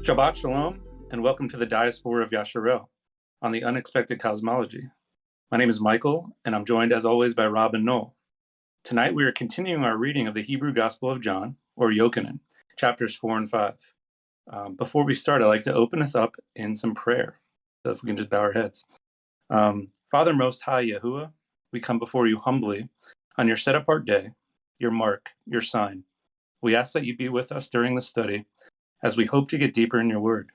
Shabbat Shalom, and welcome to the Diaspora of Yashar'el on the Unexpected Cosmology. My name is Michael, and I'm joined as always by Rob and Noel. Tonight we are continuing our reading of the Hebrew Gospel of John, or Yochanan, chapters 4 and 5. Before we start, I'd like to open us up in some prayer. So if we can just bow our heads. Father Most High Yahuwah, we come before you humbly on your set-apart day, your mark, your sign. We ask that you be with us during the study as we hope to get deeper in your word,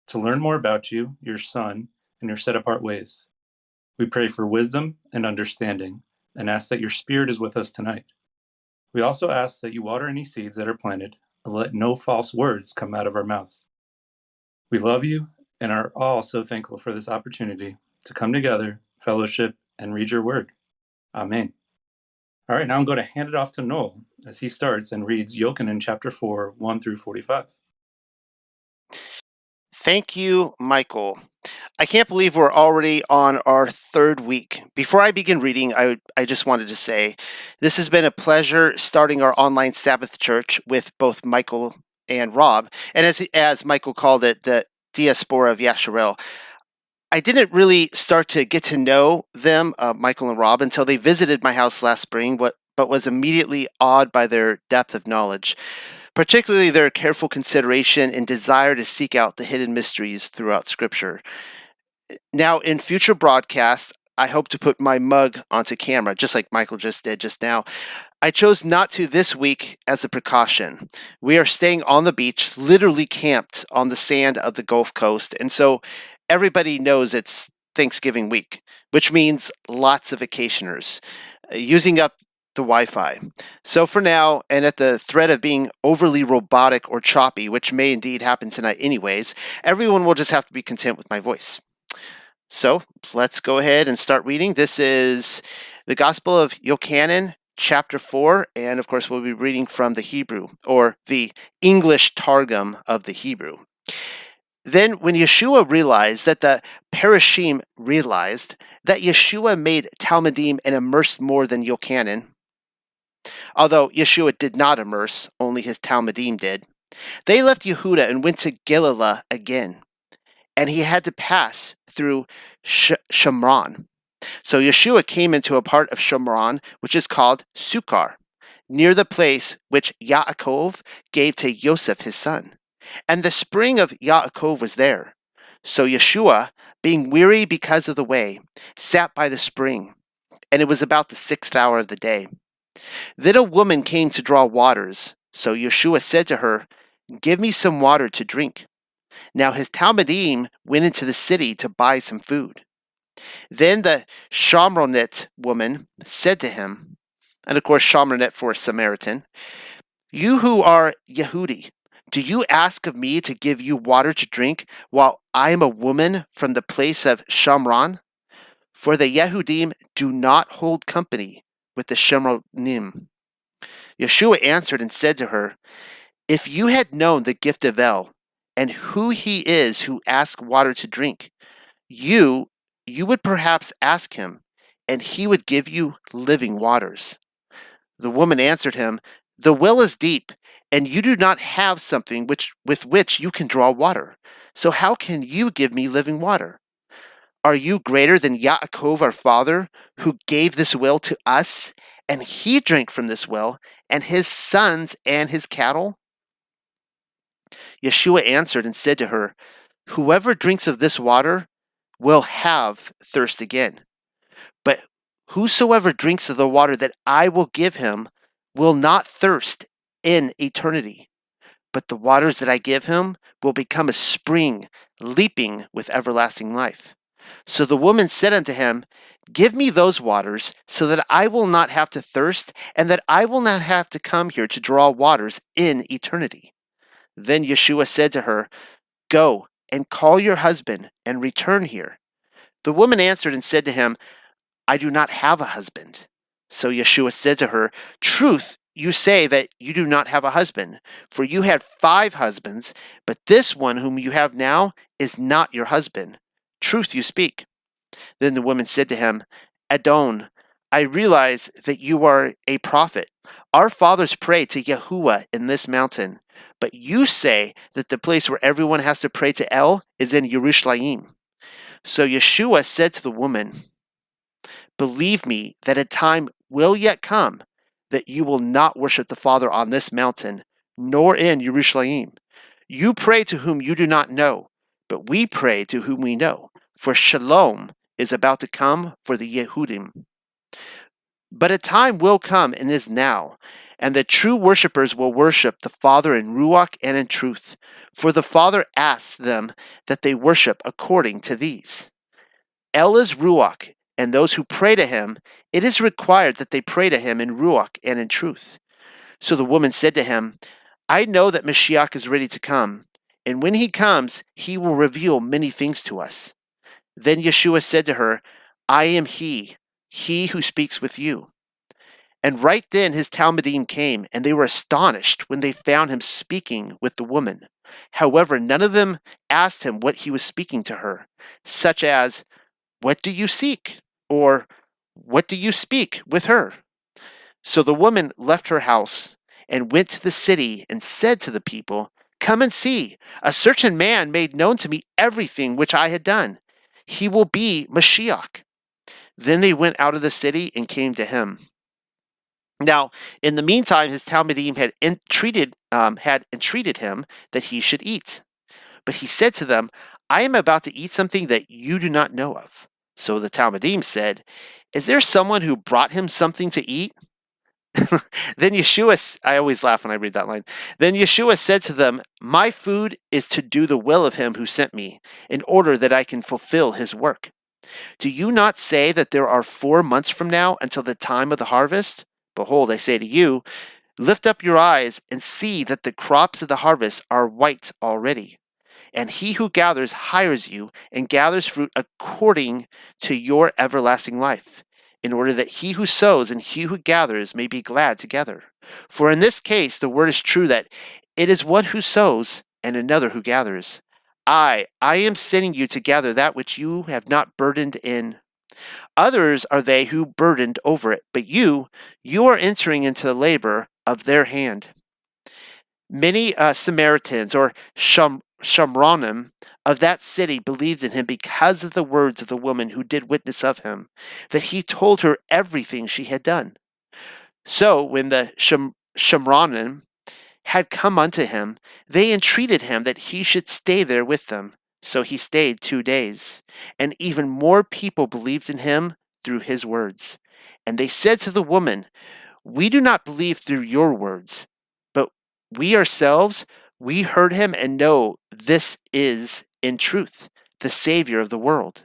to learn more about you, your Son, and your set-apart ways. We pray for wisdom and understanding and ask that your Spirit is with us tonight. We also ask that you water any seeds that are planted and let no false words come out of our mouths. We love you and are all so thankful for this opportunity to come together, fellowship, and read your word. Amen. All right, now I'm going to hand it off to Noel as he starts and reads Yochanan chapter 4, 1 through 45. Thank you, Michael. I can't believe we're already on our third week. Before I begin reading, I just wanted to say this has been a pleasure starting our online Sabbath church with both Michael and Rob. And as Michael called it, the Diaspora of Yashar'el. I didn't really start to get to know them, Michael and Rob, until they visited my house last spring, but was immediately awed by their depth of knowledge, particularly their careful consideration and desire to seek out the hidden mysteries throughout Scripture. Now, in future broadcasts, I hope to put my mug onto camera, just like Michael just did just now. I chose not to this week as a precaution. We are staying on the beach, literally camped on the sand of the Gulf Coast, and so everybody knows it's Thanksgiving week, which means lots of vacationers using up the Wi-Fi. So for now, and at the threat of being overly robotic or choppy, which may indeed happen tonight anyways, everyone will just have to be content with my voice. So let's go ahead and start reading. This is the Gospel of Yochanan, chapter 4, and of course we'll be reading from the Hebrew, or the English Targum of the Hebrew. Then when Yeshua realized that the Parashim realized that Yeshua made Talmudim and immersed more than Yochanan, although Yeshua did not immerse, only his Talmudim did, they left Yehuda and went to Galilee again, and he had to pass through Shomron. So Yeshua came into a part of Shomron which is called Sukkar, near the place which Yaakov gave to Yosef his son. And the spring of Yaakov was there. So Yeshua, being weary because of the way, sat by the spring, and it was about the 6th hour of the day. Then a woman came to draw waters. So Yeshua said to her, "Give me some water to drink." Now his Talmudim went into the city to buy some food. Then the Shomronite woman said to him, and of course Shomronite for Samaritan, "You who are Yehudi, do you ask of me to give you water to drink while I am a woman from the place of Shomron? For the Yehudim do not hold company with the Shomronim." Yeshua answered and said to her, "If you had known the gift of El, and who he is who asks water to drink, you would perhaps ask him, and he would give you living waters." The woman answered him, "The well is deep, and you do not have something with which you can draw water. So how can you give me living water? Are you greater than Yaakov our father, who gave this well to us, and he drank from this well, and his sons and his cattle?" Yeshua answered and said to her, "Whoever drinks of this water will have thirst again. But whosoever drinks of the water that I will give him will not thirst in eternity. But the waters that I give him will become a spring, leaping with everlasting life." So the woman said unto him, "Give me those waters, so that I will not have to thirst, and that I will not have to come here to draw waters in eternity." Then Yeshua said to her, "Go and call your husband and return here." The woman answered and said to him, "I do not have a husband." So Yeshua said to her, "Truth, you say that you do not have a husband, for you had 5 husbands, but this one whom you have now is not your husband. Truth you speak." Then the woman said to him, "Adon, I realize that you are a prophet. Our fathers prayed to Yahuwah in this mountain. But you say that the place where everyone has to pray to El is in Jerusalem. So Yeshua said to the woman, believe me that a time will yet come that you will not worship the Father on this mountain, nor in Jerusalem. You pray to whom you do not know, but we pray to whom we know, for shalom is about to come for the Yehudim. But a time will come and is now, and the true worshippers will worship the Father in Ruach and in truth, for the Father asks them that they worship according to these. El is Ruach, and those who pray to him, it is required that they pray to him in Ruach and in truth. So the woman said to him, I know that Mashiach is ready to come, and when he comes, he will reveal many things to us. Then Yeshua said to her, I am he who speaks with you. And right then his Talmudim came, and they were astonished when they found him speaking with the woman. However, none of them asked him what he was speaking to her, such as, what do you seek? Or, what do you speak with her? So the woman left her house and went to the city and said to the people, come and see, a certain man made known to me everything which I had done. He will be Mashiach. Then they went out of the city and came to him. Now, in the meantime, his Talmudim had entreated him that he should eat. But he said to them, I am about to eat something that you do not know of. So the Talmudim said, is there someone who brought him something to eat? Then Yeshua, I always laugh when I read that line. Then Yeshua said to them, my food is to do the will of him who sent me, in order that I can fulfill his work. Do you not say that there are 4 months from now until the time of the harvest? Behold, I say to you, lift up your eyes and see that the crops of the harvest are white already. And he who gathers hires you and gathers fruit according to your everlasting life, in order that he who sows and he who gathers may be glad together. For in this case the word is true that it is one who sows and another who gathers. I am sending you to gather that which you have not burdened in. Others are they who burdened over it, but you are entering into the labor of their hand. Many Samaritans or Shamronim of that city believed in him because of the words of the woman who did witness of him, that he told her everything she had done. So when the Shamronim had come unto him, they entreated him that he should stay there with them. So he stayed 2 days, and even more people believed in him through his words. And they said to the woman, we do not believe through your words, but we ourselves, we heard him and know this is, in truth, the Savior of the world.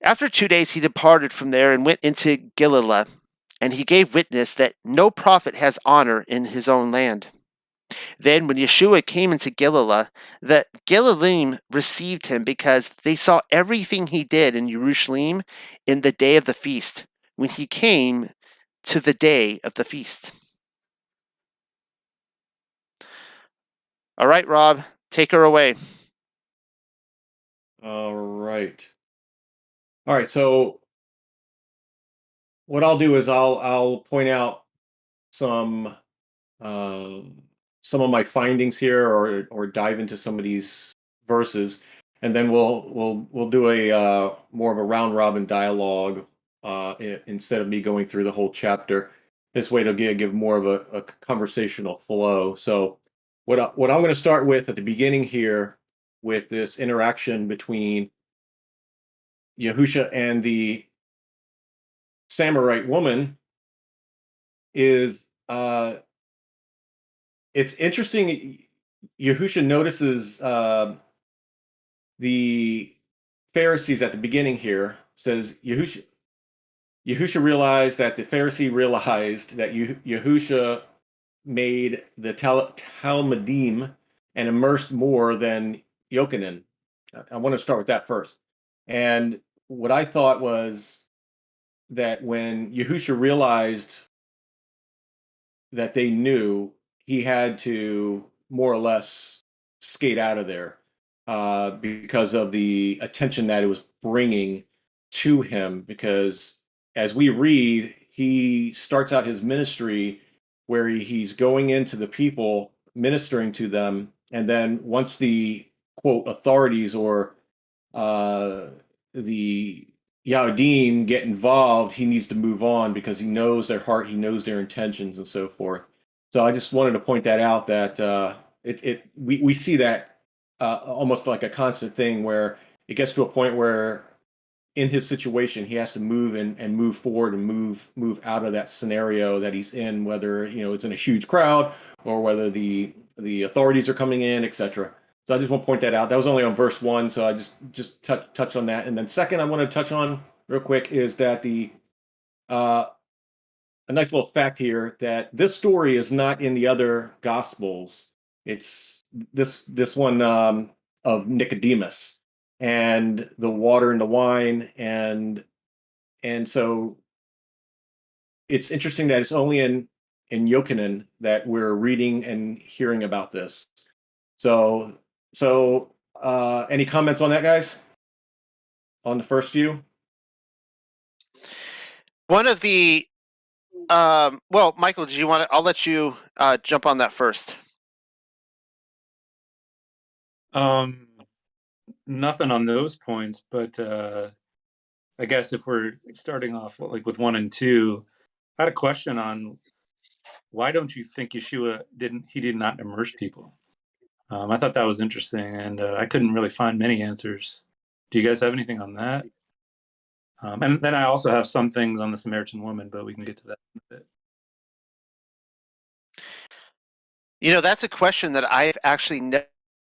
After 2 days he departed from there and went into Galilee, and he gave witness that no prophet has honor in his own land. Then when Yeshua came into Galilee, the Galileans received him because they saw everything he did in Jerusalem in the day of the feast, when he came to the day of the feast. All right, Rob, take her away. All right. So what I'll do is I'll point out some some of my findings here, or dive into some of these verses, and then we'll do a more of a round robin dialogue instead of me going through the whole chapter. This way to give more of a conversational flow. So what I'm going to start with at the beginning here, with this interaction between Yahusha and the Samarite woman, is it's interesting. Yahusha notices the Pharisees at the beginning here. Says Yahusha realized that the Pharisee realized that Yahusha made the Talmudim and immersed more than Yochanan. I want to start with that first. And what I thought was that when Yahusha realized that they knew, he had to more or less skate out of there because of the attention that it was bringing to him. Because as we read, he starts out his ministry where he's going into the people, ministering to them, and then once the quote authorities or the Yahudim get involved, he needs to move on because he knows their heart, he knows their intentions, and so forth. So I just wanted to point that out that we see that almost like a constant thing where it gets to a point where in his situation he has to move and move forward and move out of that scenario that he's in, whether it's in a huge crowd or whether the authorities are coming in, etc. So I just want to point that out. That was only on verse 1, so I just touch on that. And then second I want to touch on real quick is that the a nice little fact here that this story is not in the other gospels. It's this one of Nicodemus and the water and the wine, and so it's interesting that it's only in Yochanan that we're reading and hearing about this. So any comments on that, guys? On the first few? One of the well, Michael, did you want to? I'll let you jump on that first. Nothing on those points, but I guess if we're starting off like with 1 and 2, I had a question on why don't you think Yeshua did not immerse people? I thought that was interesting, and I couldn't really find many answers. Do you guys have anything on that? And then I also have some things on the Samaritan woman, but we can get to that in a bit. That's a question that I've actually never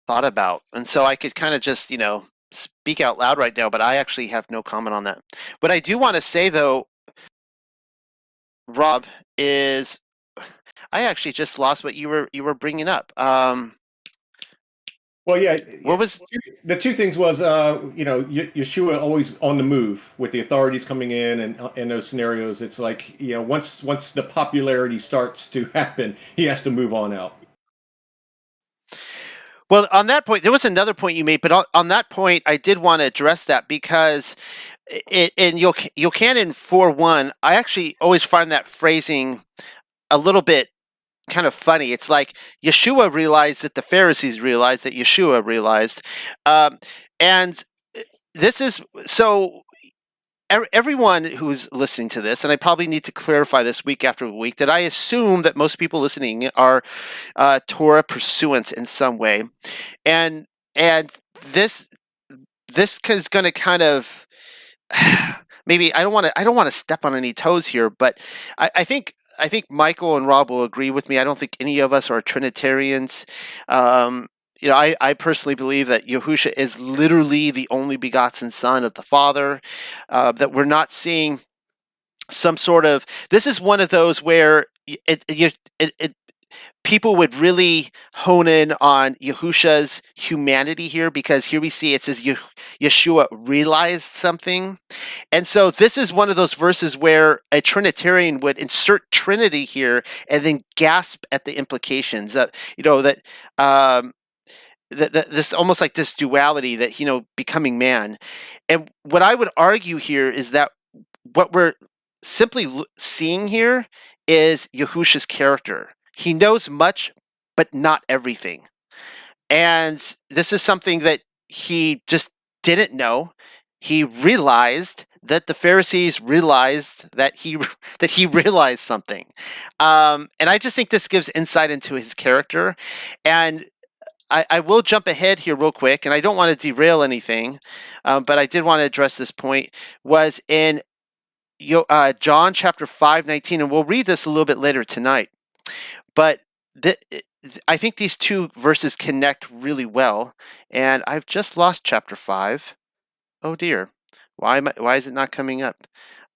thought about, and so I could kind of just speak out loud right now, but I actually have no comment on that. What I do want to say though, Rob, is I actually just lost what you were bringing up. Well, yeah. What was The two things was, Yeshua always on the move with the authorities coming in, and in those scenarios, it's like, once the popularity starts to happen, he has to move on out. Well, on that point, there was another point you made, but on that point, I did want to address that because in Yochanan 4:1, I actually always find that phrasing a little bit kind of funny. It's like Yeshua realized that the Pharisees realized that Yeshua realized, and this is so. Everyone who's listening to this, and I probably need to clarify this week after week, that I assume that most people listening are Torah pursuants in some way, and this is going to kind of maybe I don't want to step on any toes here, but I think Michael and Rob will agree with me. I don't think any of us are Trinitarians. I personally believe that Yahusha is literally the only begotten Son of the Father, that we're not seeing some sort of... This is one of those where people would really hone in on Yahusha's humanity here, because here we see it says Yeshua realized something. And so this is one of those verses where a Trinitarian would insert Trinity here and then gasp at the implications that this almost like this duality that, becoming man. And what I would argue here is that what we're simply seeing here is Yahusha's character. He knows much, but not everything. And this is something that he just didn't know. He realized that the Pharisees realized that he realized something. And I just think this gives insight into his character. And I will jump ahead here real quick, and I don't want to derail anything, but I did want to address this point, was in John chapter 5:19, and we'll read this a little bit later tonight. But I think these two verses connect really well, and I've just lost chapter 5. Oh dear. Why is it not coming up?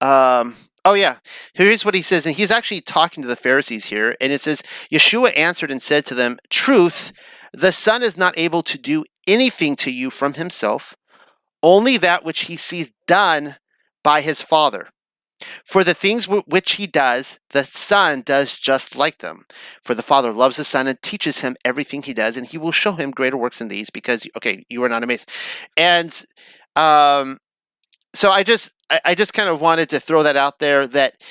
Oh yeah, here's what he says, and he's actually talking to the Pharisees here, and it says, Yeshua answered and said to them, "Truth, the Son is not able to do anything to you from himself, only that which he sees done by his Father. For the things which he does, the Son does just like them. For the Father loves the Son and teaches him everything he does, and he will show him greater works than these, because, you are not amazed." And so I just kind of wanted to throw that out there, that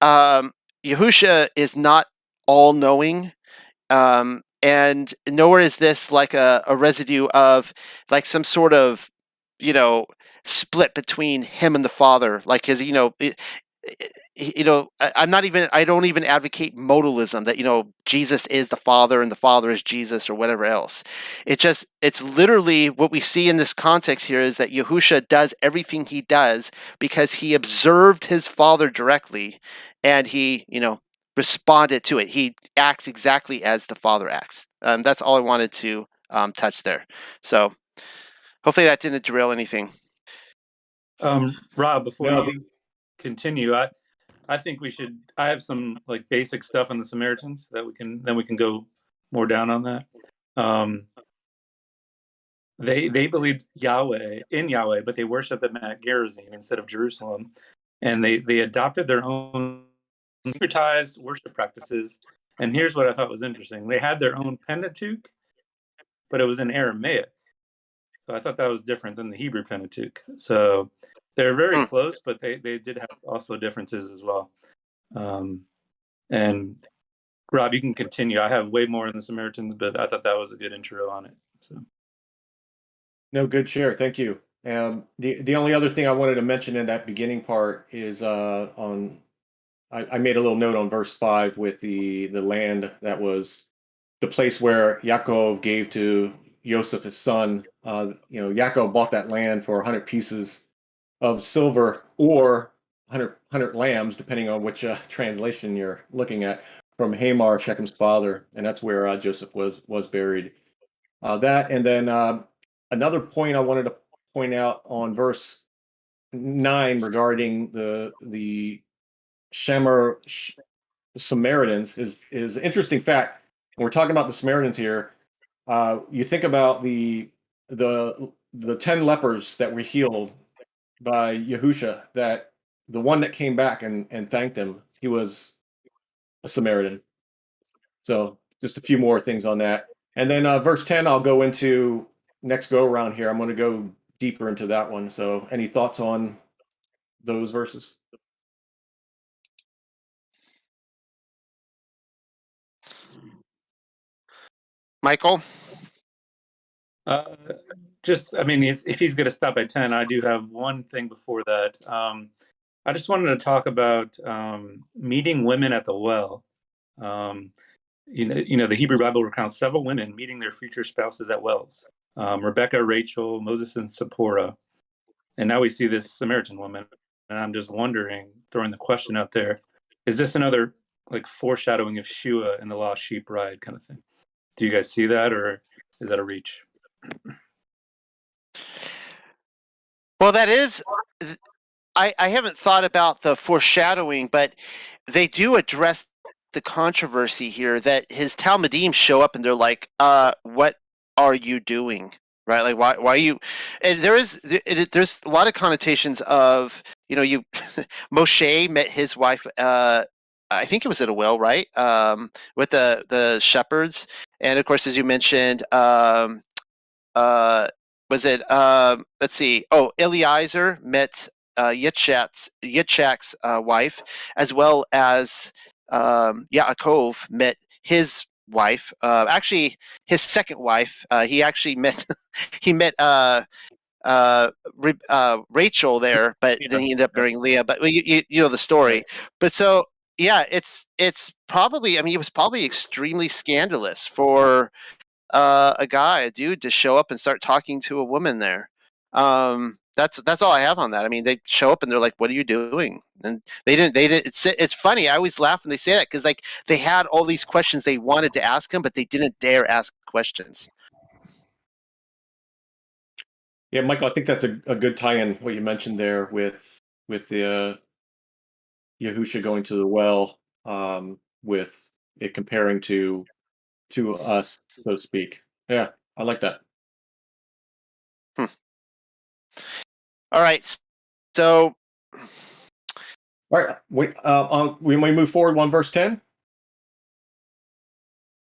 Yahusha is not all-knowing. And nowhere is this like a residue of like some sort of, split between him and the Father. Like his, I don't even advocate modalism that, Jesus is the Father and the Father is Jesus or whatever else. It's literally what we see in this context here is that Yahusha does everything he does because he observed his Father directly and he, responded to it. He acts exactly as the Father acts. That's all I wanted to touch there. So hopefully that didn't derail anything. Rob, before No, you continue, I think we should. I have some like basic stuff on the Samaritans that we can go more down on that. They believed in Yahweh, but they worshipped him at Gerizim instead of Jerusalem, and they adopted their own secretized worship practices. And here's what I thought was interesting: they had their own Pentateuch, but it was in Aramaic. So I thought that was different than the Hebrew Pentateuch. So they're very close, but they did have also differences as well. And Rob, you can continue. I have way more in the Samaritans, but I thought that was a good intro on it. So no, good share. Thank you. The only other thing I wanted to mention in that beginning part is I made a little note on verse 5 with the land that was the place where Yaakov gave to Joseph his son. Yaakov bought that land for 100 pieces of silver or 100 lambs, depending on which translation you're looking at, from Hamar, Shechem's father, and that's where Joseph was buried. That and then another point I wanted to point out on verse 9 regarding the Shemer Samaritans is an interesting fact. When we're talking about the Samaritans here, you think about the 10 lepers that were healed by Yahusha, that the one that came back and thanked him, he was a Samaritan. So just a few more things on that. And then verse 10, I'll go into next go around here. I'm going to go deeper into that one. So any thoughts on those verses? Michael? uh, I mean, if he's going to stop at 10, I do have one thing before that. I just wanted to talk about meeting women at the well. Um, the Hebrew Bible recounts several women meeting their future spouses at wells. Rebecca, Rachel, Moses, and Zipporah. And now we see this Samaritan woman. And I'm just wondering, throwing the question out there, is this another like foreshadowing of Shua and the lost sheep ride kind of thing? Do you guys see that, or is that a reach? Well, that is. I haven't thought about the foreshadowing, but they do address the controversy here that his Talmudim show up and they're like, what are you doing? Right? Like, why are you? And there's a lot of connotations of, you Moshe met his wife, I think it was at a well, right? With the shepherds. And of course, as you mentioned, was it let's see, Eliezer met Yitzchak's wife, as well as Yaakov met his wife, actually his second wife. He actually met he met Rachel there, but then he ended up marrying Leah. But you know the story. But so yeah, it's probably, I mean, it was probably extremely scandalous for a dude, to show up and start talking to a woman there. That's all I have on that. I mean, they show up and they're like, "What are you doing?" And they didn't. It's funny. I always laugh when they say that because like they had all these questions they wanted to ask him, but they didn't dare ask questions. Yeah, Michael, I think that's a good tie-in what you mentioned there with the Yahusha going to the well, with it comparing to us, so to speak. Yeah, I like that. Hmm. All right, so All right, we may move forward one verse 10.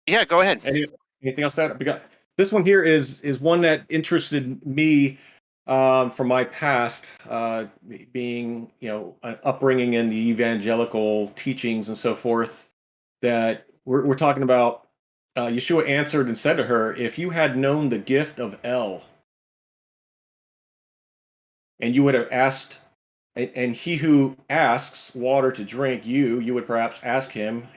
yeah, go ahead. Anything else that we got? This one here is one that interested me from my past, being an upbringing in the evangelical teachings and so forth. That we're talking about Yeshua answered and said to her, if you had known the gift of El, and you would have asked, and he who asks water to drink, you would perhaps ask him,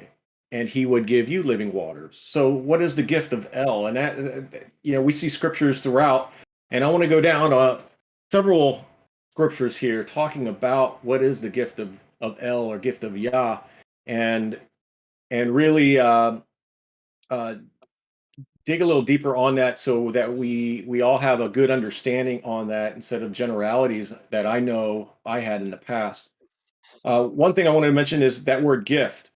and he would give you living waters. So what is the gift of El? And that, we see scriptures throughout, and I want to go down several scriptures here talking about what is the gift of El, or gift of Yah, and really dig a little deeper on that, so that we all have a good understanding on that, instead of generalities that I know I had in the past. One thing I wanted to mention is that word gift.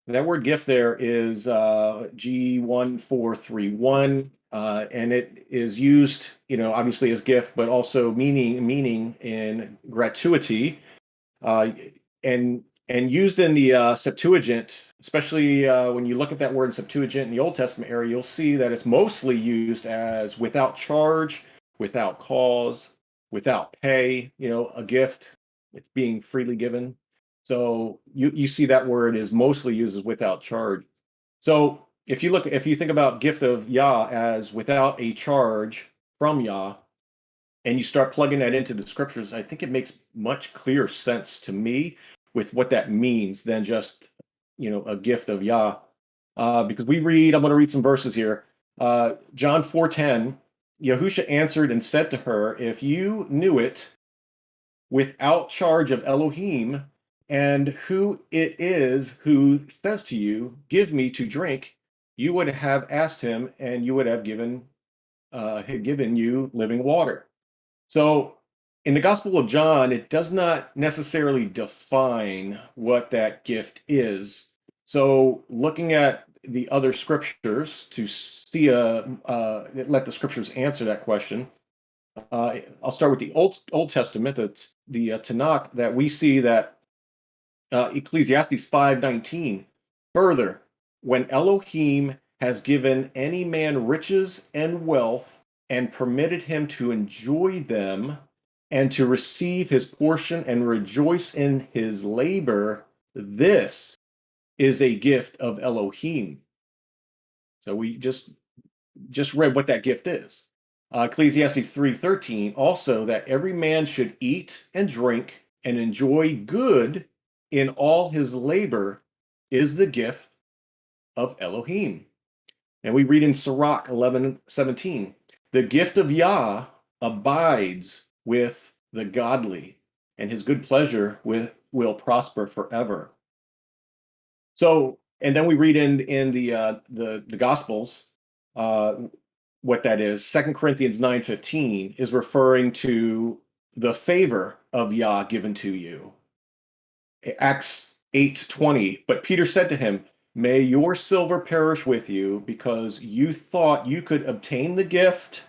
That word gift there is G1431, and it is used, obviously as gift, but also meaning in gratuity, uh, and used in the Septuagint, especially when you look at that word in Septuagint in the Old Testament area, you'll see that it's mostly used as without charge, without cause, without pay. A gift, it's being freely given. So you see that word is mostly used as without charge. So if you think about gift of Yah as without a charge from Yah, and you start plugging that into the scriptures, I think it makes much clearer sense to me with what that means than just, a gift of Yah. Because I'm going to read some verses here. John 4:10, Yahusha answered and said to her, if you knew it without charge of Elohim, and who it is who says to you, give me to drink, you would have asked him, and you would have had given you living water. So in the Gospel of John, it does not necessarily define what that gift is. So looking at the other scriptures to see let the scriptures answer that question. I'll start with the Old Testament, that's the Tanakh, that we see that Ecclesiastes 5:19. Further, when Elohim has given any man riches and wealth, and permitted him to enjoy them, and to receive his portion and rejoice in his labor, this is a gift of Elohim. So we just read what that gift is. Ecclesiastes 3:13 also, that every man should eat and drink and enjoy good in all his labor is the gift of Elohim. And we read in Sirach 11:17, the gift of Yah abides with the godly, and his good pleasure will prosper forever. So, and then we read in the Gospels, what that is. 2 Corinthians 9:15 is referring to the favor of Yah given to you. Acts 8:20, but Peter said to him, may your silver perish with you, because you thought you could obtain the gift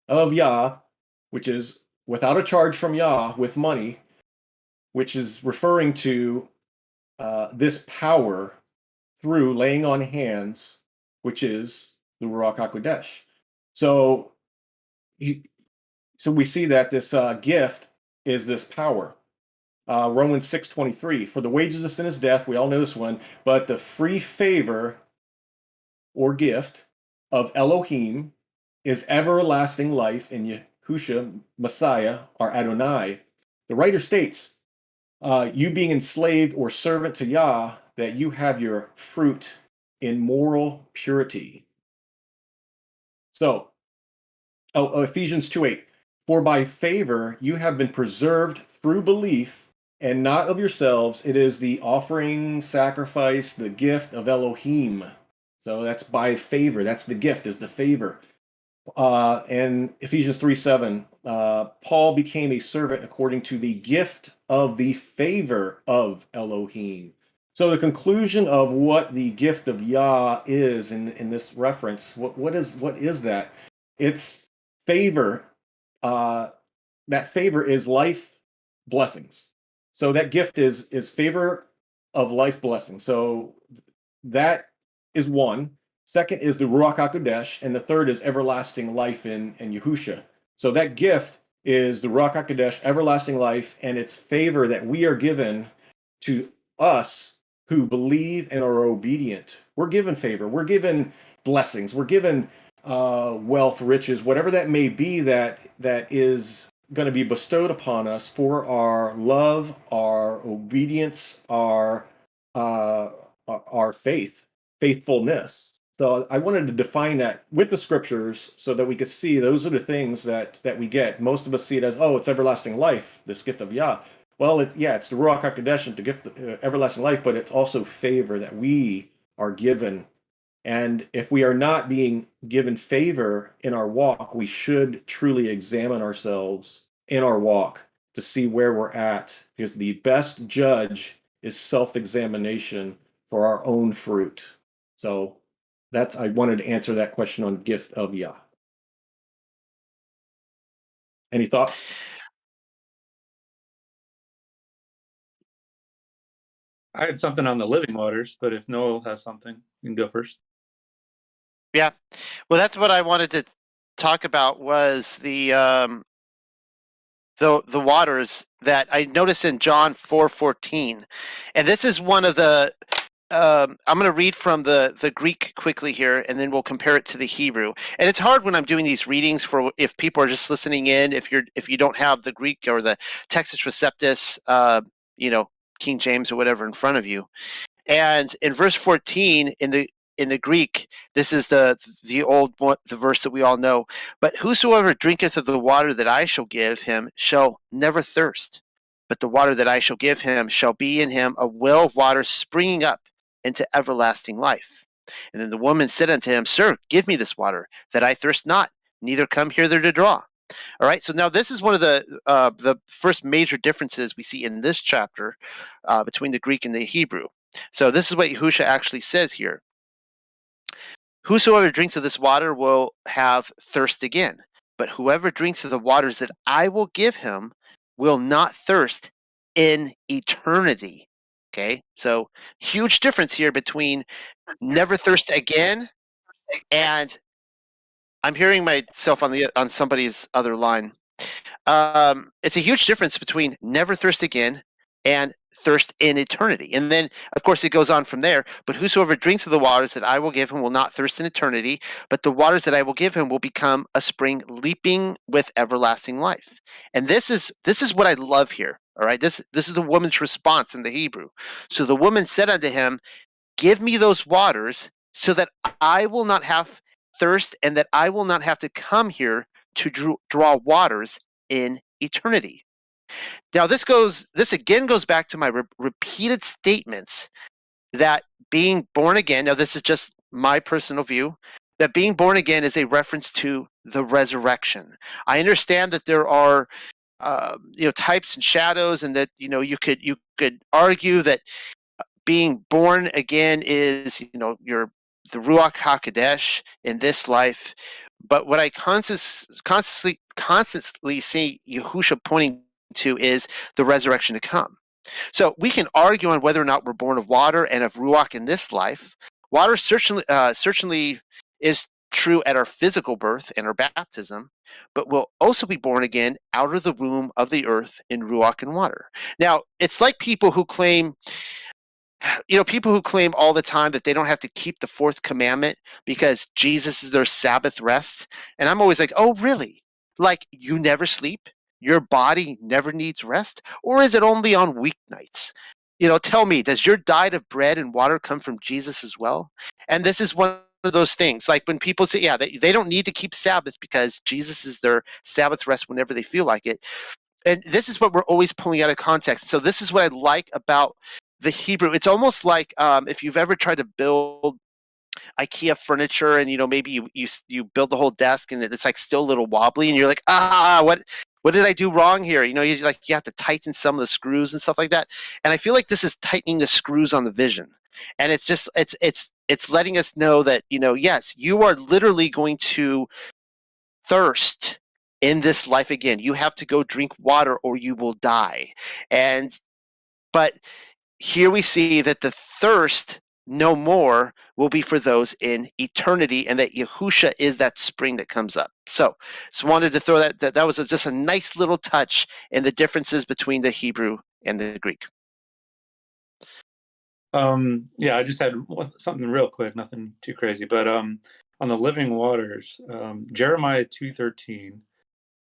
of Yah, which is without a charge from Yah, with money, which is referring to this power through laying on hands, which is the Ruach HaKodesh. So, so we see that this gift is this power. Romans 6:23, for the wages of sin is death. We all know this one, but the free favor or gift of Elohim is everlasting life in Yahusha, Messiah, our Adonai. The writer states, you being enslaved or servant to Yah, that you have your fruit in moral purity. So, Ephesians 2:8, for by favor you have been preserved through belief, and not of yourselves. It is the offering, sacrifice, the gift of Elohim. So that's by favor. That's the gift, is the favor. And Ephesians 3:7, Paul became a servant according to the gift of the favor of Elohim. So the conclusion of what the gift of Yah is in this reference, what is that? It's favor. That favor is life blessings. So that gift is favor of life blessings. So that is one. Second is the Ruach HaKodesh, and the third is everlasting life in Yahusha. So that gift is the Ruach HaKodesh, everlasting life, and it's favor that we are given to us who believe and are obedient. We're given favor. We're given blessings. We're given wealth, riches, whatever that may be that is going to be bestowed upon us for our love, our obedience, our faithfulness. So I wanted to define that with the scriptures so that we could see those are the things that we get. Most of us see it as, oh, it's everlasting life, this gift of Yah. Well, it's the Ruach HaKodesh and the gift of everlasting life, but it's also favor that we are given. And if we are not being given favor in our walk, we should truly examine ourselves in our walk to see where we're at, because the best judge is self-examination for our own fruit. So I wanted to answer that question on gift of Yah. Any thoughts? I had something on the living waters, but if Noel has something, you can go first. Yeah. Well, that's what I wanted to talk about, was the waters that I noticed in John 4:14. And this is one of the I'm going to read from the Greek quickly here, and then we'll compare it to the Hebrew. And it's hard when I'm doing these readings for if people are just listening in, if you don't have the Greek or the Textus Receptus, King James or whatever in front of you. And in verse 14 in the Greek, this is the verse that we all know. But whosoever drinketh of the water that I shall give him shall never thirst. But the water that I shall give him shall be in him a well of water springing up into everlasting life. And then the woman said unto him, Sir, give me this water, that I thirst not, neither come hither to draw. All right, so now this is one of the first major differences we see in this chapter between the Greek and the Hebrew. So this is what Yahusha actually says here. Whosoever drinks of this water will have thirst again, but whoever drinks of the waters that I will give him will not thirst in eternity. Okay, so huge difference here between never thirst again and I'm hearing myself on somebody's other line. It's a huge difference between never thirst again and thirst in eternity. And then, of course, it goes on from there. But whosoever drinks of the waters that I will give him will not thirst in eternity, but the waters that I will give him will become a spring leaping with everlasting life. And this is what I love here. All right, this is the woman's response in the Hebrew. So the woman said unto him, Give me those waters so that I will not have thirst and that I will not have to come here to draw waters in eternity. Now, this again goes back to my repeated statements that being born again, now this is just my personal view, that being born again is a reference to the resurrection. I understand that there are types and shadows, and that you could argue that being born again is the Ruach HaKodesh in this life. But what I constantly see Yahusha pointing to is the resurrection to come. So we can argue on whether or not we're born of water and of Ruach in this life. Water certainly is true at our physical birth and our baptism, but we'll also be born again out of the womb of the earth in Ruach and water. Now, it's like people who claim all the time that they don't have to keep the fourth commandment because Jesus is their Sabbath rest. And I'm always like, oh, really? Like, you never sleep? Your body never needs rest? Or is it only on weeknights? Tell me, does your diet of bread and water come from Jesus as well? And this is one of those things, like when people say, yeah, they don't need to keep Sabbath because Jesus is their Sabbath rest whenever they feel like it. And this is what we're always pulling out of context. So this is what I like about the Hebrew. It's almost like if you've ever tried to build IKEA furniture and maybe you build the whole desk and it's like still a little wobbly and you're like, what did I do wrong here? You have to tighten some of the screws and stuff like that. And I feel like this is tightening the screws on the vision. And it's just it's letting us know that yes, you are literally going to thirst in this life again. You have to go drink water or you will die. But here we see that the thirst no more will be for those in eternity, and that Yahusha is that spring that comes up. So just wanted to throw that was just a nice little touch in the differences between the Hebrew and the Greek. Yeah, I just had something real quick, nothing too crazy, but on the living waters, Jeremiah 2:13,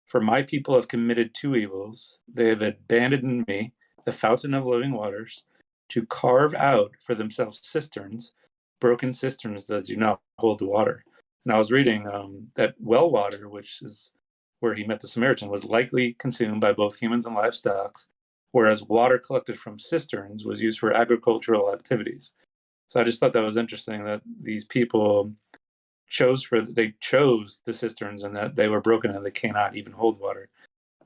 for my people have committed two evils. They have abandoned me, the fountain of living waters, to carve out for themselves cisterns, broken cisterns that do not hold the water. And I was reading that well water, which is where he met the Samaritan, was likely consumed by both humans and livestock, whereas water collected from cisterns was used for agricultural activities. So I just thought that was interesting that these people they chose the cisterns and that they were broken and they cannot even hold water.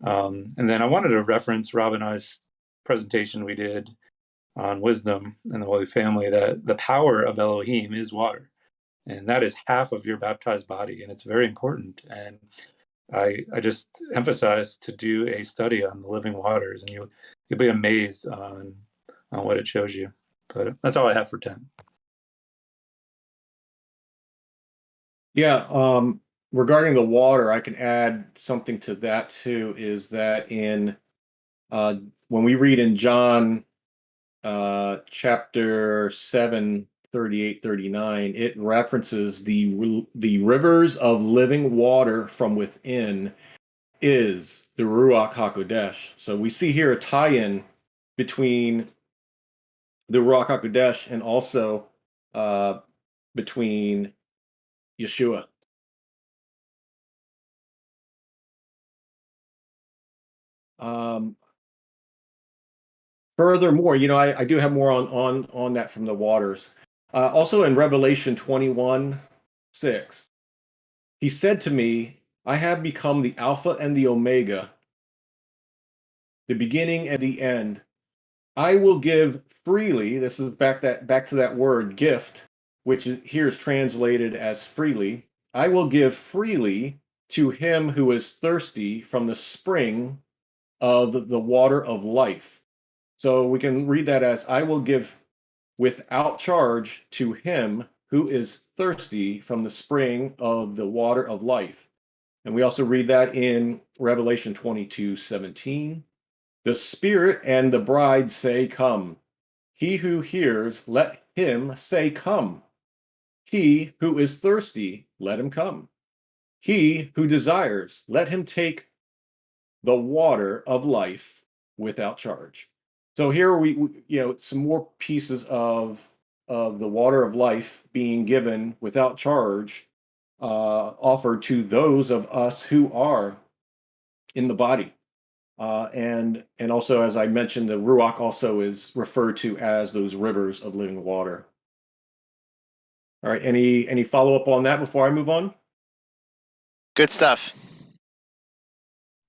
And then I wanted to reference Rob and I's presentation we did on wisdom and the Holy Family, that the power of Elohim is water, and that is half of your baptized body, and it's very important. And I just emphasize to do a study on the living waters, and you'll be amazed on what it shows you. But that's all I have for 10. Yeah, regarding the water, I can add something to that too, is that in when we read in John chapter 7, 38, 39, it references the rivers of living water from within is the Ruach HaKodesh. So we see here a tie-in between the Ruach HaKodesh and also between Yeshua. Um, Furthermore, I do have more on that from the waters. Also in Revelation 21:6, he said to me, I have become the Alpha and the Omega, the beginning and the end. I will give freely. This is back to that word gift, which here is translated as freely. I will give freely to him who is thirsty from the spring of the water of life. So we can read that as I will give without charge to him who is thirsty from the spring of the water of life. And we also read that in Revelation 22:17. The Spirit and the bride say, come. He who hears, let him say, come. He who is thirsty, let him come. He who desires, let him take the water of life without charge. So here we some more pieces of the water of life being given without charge, offered to those of us who are in the body. And also, as I mentioned, the Ruach also is referred to as those rivers of living water. All right, any follow up on that before I move on? Good stuff.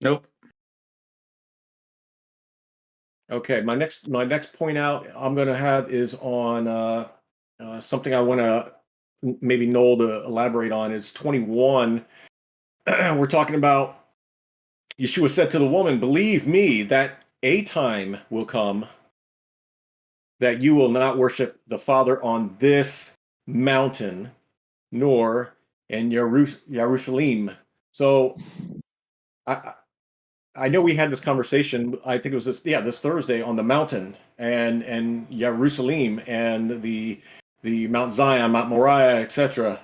Nope. Okay, my next point out I'm going to have is on something I want to maybe Noel to elaborate on. Is 21. We're talking about Yeshua said to the woman, "Believe me, that a time will come that you will not worship the Father on this mountain, nor in Jerusalem." So I I know we had this conversation. I think it was this Thursday on the mountain and Jerusalem and the Mount Zion, Mount Moriah, etc.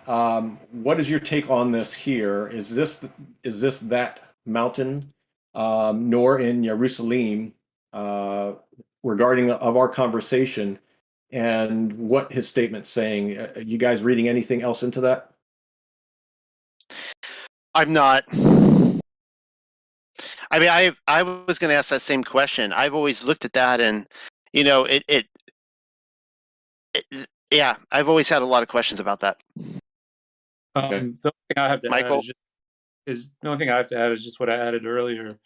What is your take on this here? Is this that mountain, nor in Jerusalem, regarding of our conversation and what his statement's saying? You guys reading anything else into that? I'm not. I mean, I was going to ask that same question. I've always looked at that, and yeah, I've always had a lot of questions about that. Okay. The only thing I have to Michael? add the only thing I have to add is just what I added earlier,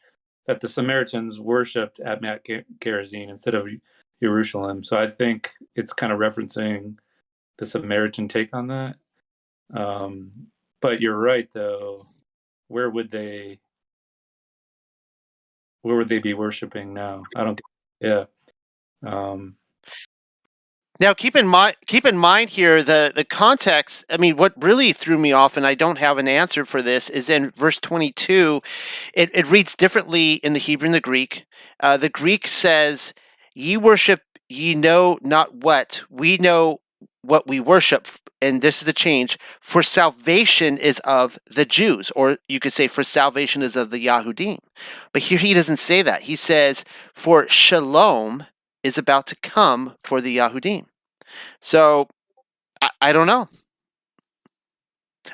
that the Samaritans worshipped at Mount Gerizim instead of Jerusalem. So I think it's kind of referencing the Samaritan take on that. But you're right, though. Where would they be worshiping now? I don't. Yeah. Now, keep in mind here the context. I mean, what really threw me off, and I don't have an answer for this, is in verse 22. It reads differently in the Hebrew and the Greek. The Greek says, "Ye worship ye know not what, we know what we worship, and this is the change, for salvation is of the Jews, or you could say for salvation is of the Yahudim. But here he doesn't say that. He says, for shalom is about to come for the Yahudim. So, I don't know.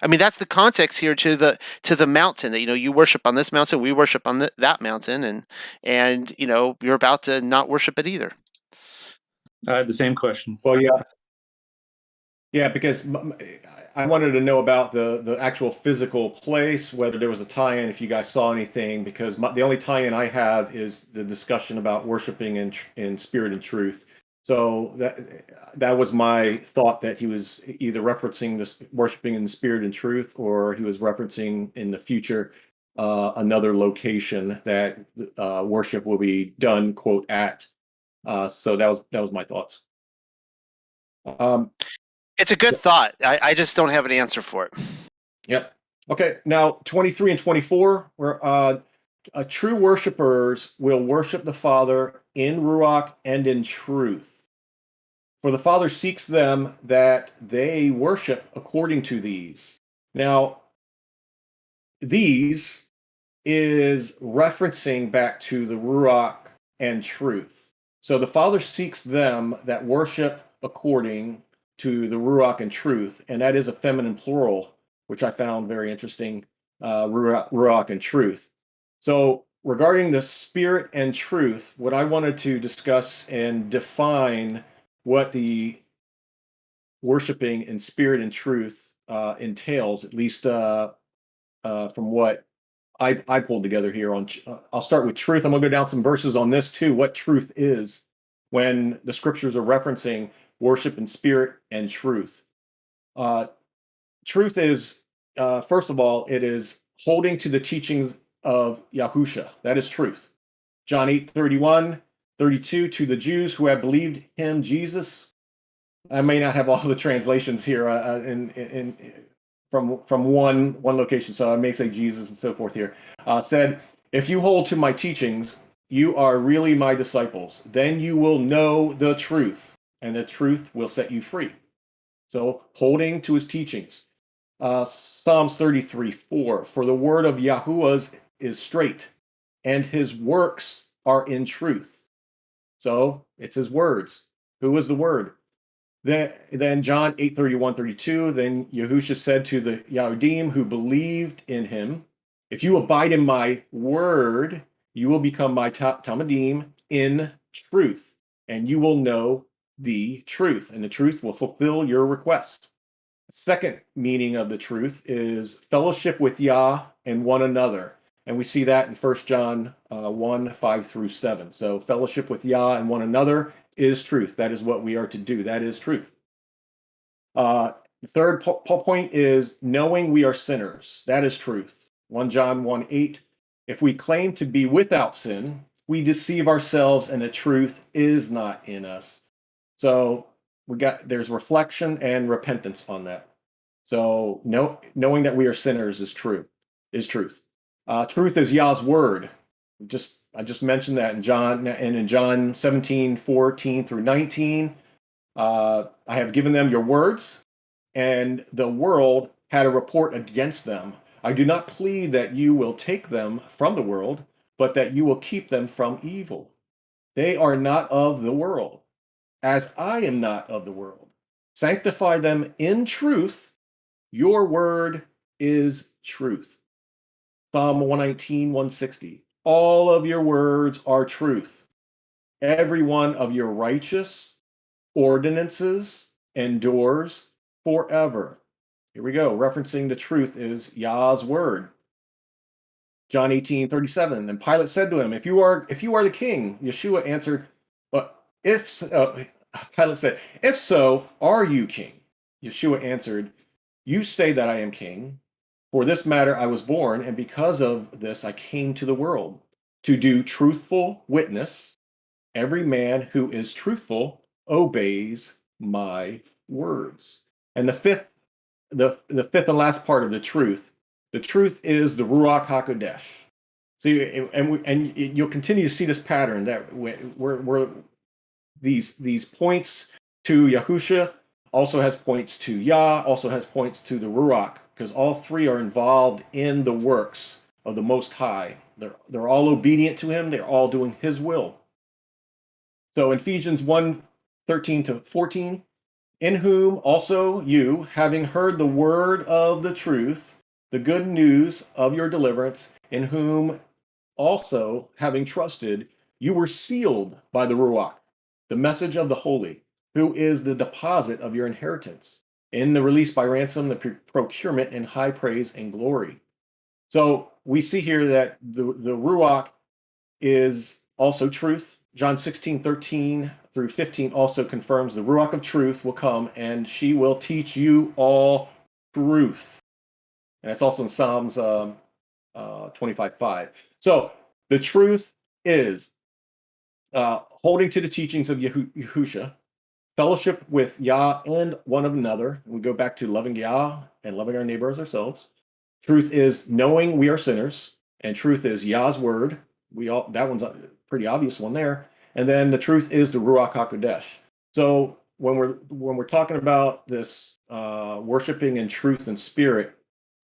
I mean, that's the context here to the mountain that, you worship on this mountain, we worship on that mountain, and you're about to not worship it either. I had the same question. Well, yeah, because I wanted to know about the actual physical place, whether there was a tie-in, if you guys saw anything, because the only tie-in I have is the discussion about worshiping in spirit and truth. So that was my thought, that he was either referencing this worshiping in the spirit and truth, or he was referencing in the future another location that worship will be done, quote, at. So that was my thoughts. It's a good thought. I just don't have an answer for it. Yep. Okay. Now, 23 and 24, where true worshipers will worship the Father in Ruach and in truth. For the Father seeks them that they worship according to these. Now, these is referencing back to the Ruach and truth. So the Father seeks them that worship according to the Ruach and truth, and that is a feminine plural, which I found very interesting, Ruach and truth. So regarding the spirit and truth, what I wanted to discuss and define what the worshiping in spirit and truth entails, at least from what I pulled together here on. I'll start with truth. I'm going to go down some verses on this too. What truth is, when the scriptures are referencing worship in spirit and truth. Truth is, first of all, it is holding to the teachings of Yahusha. That is truth. John 8:31, 32, to the Jews who have believed him, Jesus. I may not have all the translations here from one location, so I may say Jesus and so forth here. Said, if you hold to my teachings, you are really my disciples. Then you will know the truth, and the truth will set you free. So holding to his teachings. Psalms 33:4, for the word of Yahuwah is straight, and his works are in truth. It's his words. Who is the word? Then John 8:31, 32, then Yahusha said to the Yahudim who believed in him, if you abide in my word, you will become my Talmudim in truth, and you will know the truth, and the truth will fulfill your request. Second meaning of the truth is fellowship with Yah and one another. And we see that in 1 John 1, 5 through 7. So fellowship with Yah and one another is truth. That is what we are to do. That is truth. The third point is knowing we are sinners. That is truth. 1 John 1, 8. If we claim to be without sin, we deceive ourselves and the truth is not in us. So there's reflection and repentance on that. So knowing that we are sinners is truth. Truth is Yah's word. I just mentioned that in John 17, 14 through 19. I have given them your words, and the world had a report against them. I do not plead that you will take them from the world, but that you will keep them from evil. They are not of the world, as I am not of the world. Sanctify them in truth. Your word is truth. Psalm 119, 160. All of your words are truth. Every one of your righteous ordinances endures forever. Here we go. Referencing the truth is Yah's word. John 18:37. Then Pilate said to him, if you are the king, Yeshua answered, but Pilate said, if so, are you king? Yeshua answered, you say that I am king. For this matter I was born, and because of this I came to the world, to do truthful witness. Every man who is truthful obeys my words. And the fifth and last part of the truth is the Ruach HaKodesh. See, and you'll continue to see this pattern that we're these points to Yahusha, also has points to Yah, also has points to the Ruach, because all three are involved in the works of the Most High. They're all obedient to him. They're all doing his will. So in Ephesians 1:13-14, in whom also you, having heard the word of the truth, the good news of your deliverance, in whom also, having trusted, you were sealed by the Ruach, the message of the Holy, who is the deposit of your inheritance, in the release by ransom, the procurement in high praise and glory. So we see here that the Ruach is also truth. John 16:13-15 also confirms the Ruach of truth will come and she will teach you all truth. And that's also in Psalms 25:5. So the truth is holding to the teachings of Yahusha, fellowship with Yah and one another. We go back to loving Yah and loving our neighbor as ourselves. Truth is knowing we are sinners, and truth is Yah's word. That one's a pretty obvious one there. And then the truth is the Ruach HaKodesh. So when we're talking about this worshiping in truth and spirit,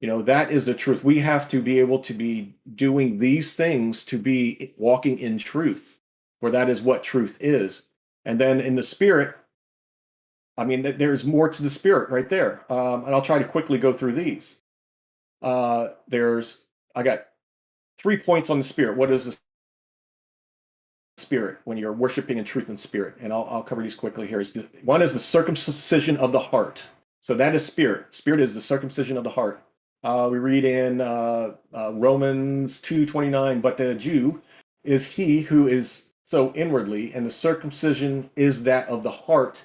that is the truth. We have to be able to be doing these things to be walking in truth, for that is what truth is. And then in the spirit, I mean, there's more to the spirit right there. And I'll try to quickly go through these. I got 3 points on the spirit. What is the spirit when you're worshiping in truth and spirit? And I'll cover these quickly here. One is the circumcision of the heart. So that is spirit. Spirit is the circumcision of the heart. We read in Romans 2:29, but the Jew is he who is so inwardly, and the circumcision is that of the heart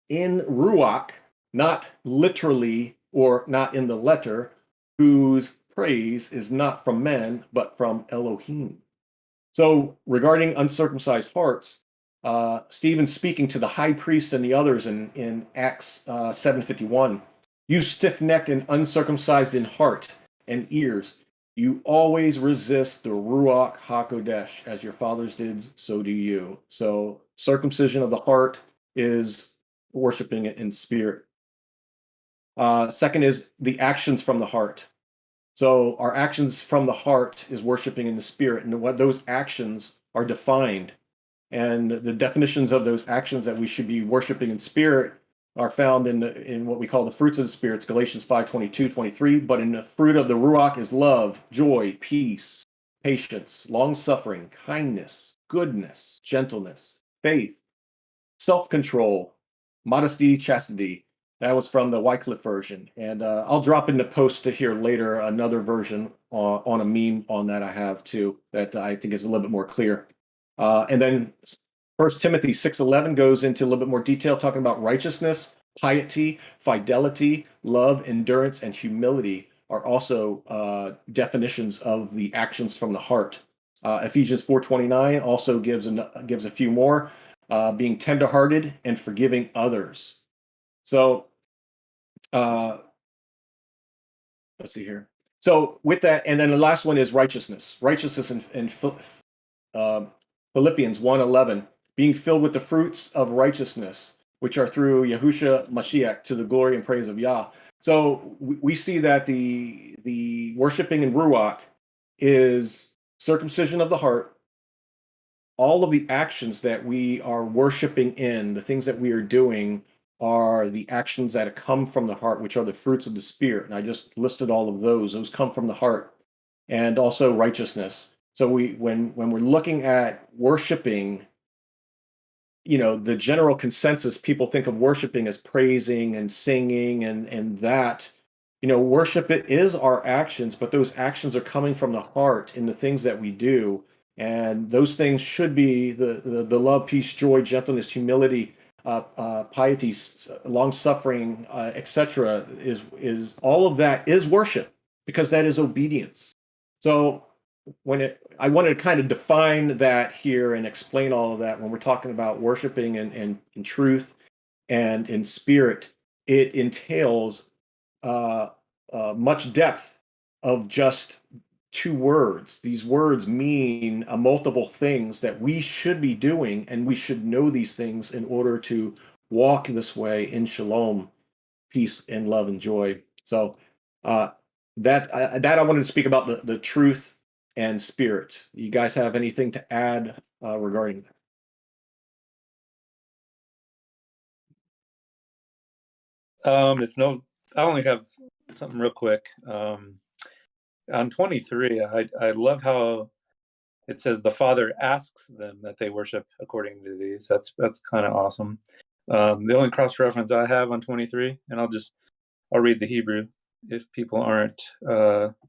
in Ruach, not literally or not in the letter, whose praise is not from men, but from Elohim. So regarding uncircumcised hearts, Stephen speaking to the high priest and the others in Acts 7:51, you stiff-necked and uncircumcised in heart and ears, you always resist the Ruach HaKodesh, as your fathers did, so do you. So circumcision of the heart is worshiping it in spirit. Second is the actions from the heart. So our actions from the heart is worshiping in the spirit, and what those actions are defined. And the definitions of those actions that we should be worshiping in spirit are found in what we call the fruits of the spirits, Galatians 5:22-23. But in the fruit of the Ruach is love, joy, peace, patience, long suffering, kindness, goodness, gentleness, faith, self-control, modesty, chastity. That was from the Wycliffe version. And I'll drop in the post to here later another version on a meme on that I have too, that I think is a little bit more clear. And then 1 Timothy 6:11 goes into a little bit more detail, talking about righteousness, piety, fidelity, love, endurance, and humility are also definitions of the actions from the heart. Ephesians 4:29 also gives a few more, being tenderhearted and forgiving others. So let's see here. So with that, and then the last one is righteousness. Righteousness in Philippians 1:11, being filled with the fruits of righteousness, which are through Yahusha Mashiach, to the glory and praise of Yah. So we see that the worshiping in Ruach is circumcision of the heart. All of the actions that we are worshiping in, the things that we are doing, are the actions that come from the heart, which are the fruits of the spirit. And I just listed all of those. Those come from the heart, and also righteousness. So when we're looking at worshiping, the general consensus, people think of worshiping as praising and singing and that. Worship, it is our actions, but those actions are coming from the heart in the things that we do. And those things should be the love, peace, joy, gentleness, humility, piety, long suffering, etc. Is all of that is worship, because that is obedience. So I wanted to kind of define that here and explain all of that when we're talking about worshiping in truth and in spirit. It entails much depth of just two words. These words mean multiple things that we should be doing, and we should know these things in order to walk this way in shalom, peace, and love and joy. So uh, that I wanted to speak about the truth and spirit. You guys have anything to add regarding that? If no, I only have something real quick. On 23, I love how it says the Father asks them that they worship according to these. That's kind of awesome. The only cross reference I have on 23, and I'll read the Hebrew if people aren't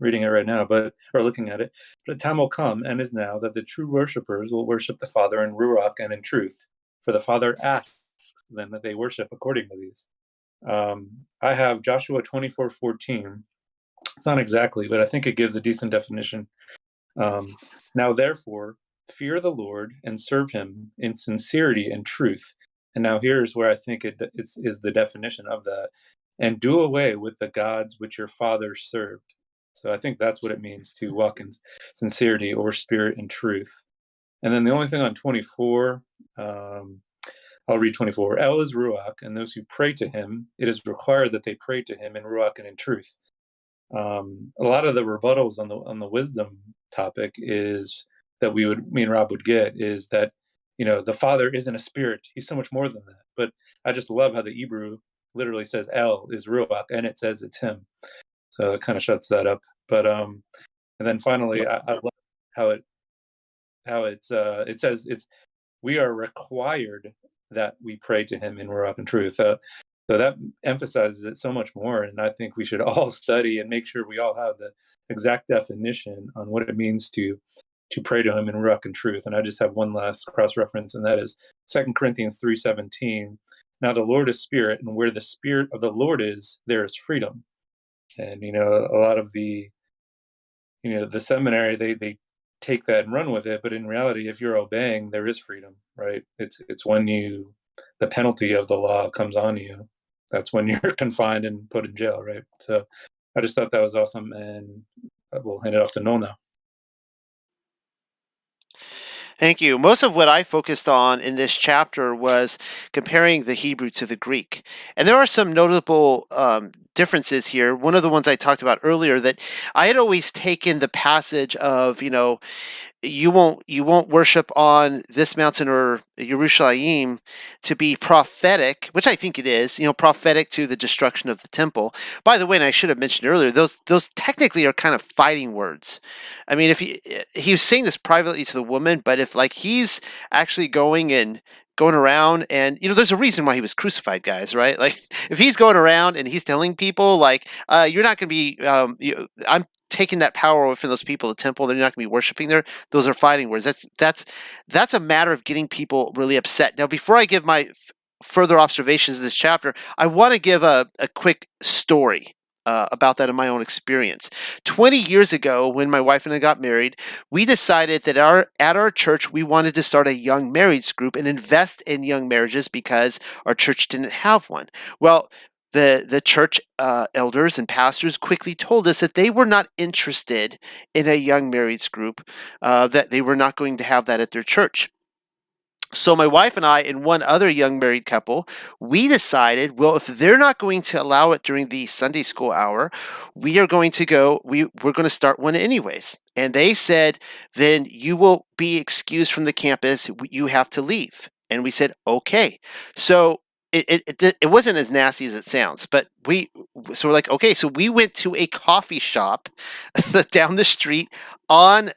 reading it right now, or looking at it. But the time will come and is now that the true worshipers will worship the Father in ruach and in truth. For the Father asks them that they worship according to these. I have Joshua 24:14. It's not exactly, but I think it gives a decent definition. Now, therefore, fear the Lord and serve him in sincerity and truth. And now here's where I think is the definition of that. And do away with the gods which your fathers served. So I think that's what it means to walk in sincerity or spirit and truth. And then the only thing on 24, I'll read 24. El is Ruach, and those who pray to him, it is required that they pray to him in Ruach and in truth. A lot of the rebuttals on the wisdom topic is that me and Rob would get is that, the Father isn't a spirit. He's so much more than that. But I just love how the Hebrew literally says El is Ruach, and it says it's him. So it kind of shuts that up. But and then finally, I love it says we are required that we pray to him in Ruach and truth. So that emphasizes it so much more. And I think we should all study and make sure we all have the exact definition on what it means to pray to him in Ruach and truth. And I just have one last cross reference, and that is 2 Corinthians 3:17. Now the Lord is spirit, and where the spirit of the Lord is, there is freedom. And, a lot of the seminary, they take that and run with it. But in reality, if you're obeying, there is freedom, right? It's when the penalty of the law comes on you, that's when you're confined and put in jail, right? So I just thought that was awesome, and we'll hand it off to Noel now. Thank you. Most of what I focused on in this chapter was comparing the Hebrew to the Greek. And there are some notable differences here. One of the ones I talked about earlier, that I had always taken the passage of, you won't worship on this mountain or Yerushalayim to be prophetic, which I think it is, prophetic to the destruction of the temple. By the way, and I should have mentioned earlier, those technically are kind of fighting words. I mean, if he was saying this privately to the woman, but if he's actually going around, and there's a reason why he was crucified, guys, right? Like, if he's going around and he's telling people you're not going to be, I'm taking that power away from those people, the temple, they're not going to be worshiping there. Those are fighting words. That's a matter of getting people really upset. Now, before I give my further observations of this chapter, I want to give a quick story about that in my own experience. 20 years ago, when my wife and I got married, we decided that at our church, we wanted to start a young marrieds group and invest in young marriages because our church didn't have one. Well, the church elders and pastors quickly told us that they were not interested in a young marrieds group, that they were not going to have that at their church. So my wife and I and one other young married couple, we decided, well, if they're not going to allow it during the Sunday school hour, we're going to start one anyways. And they said, then you will be excused from the campus. You have to leave. And we said, okay. So it wasn't as nasty as it sounds, but we're like, okay. So we went to a coffee shop down the street on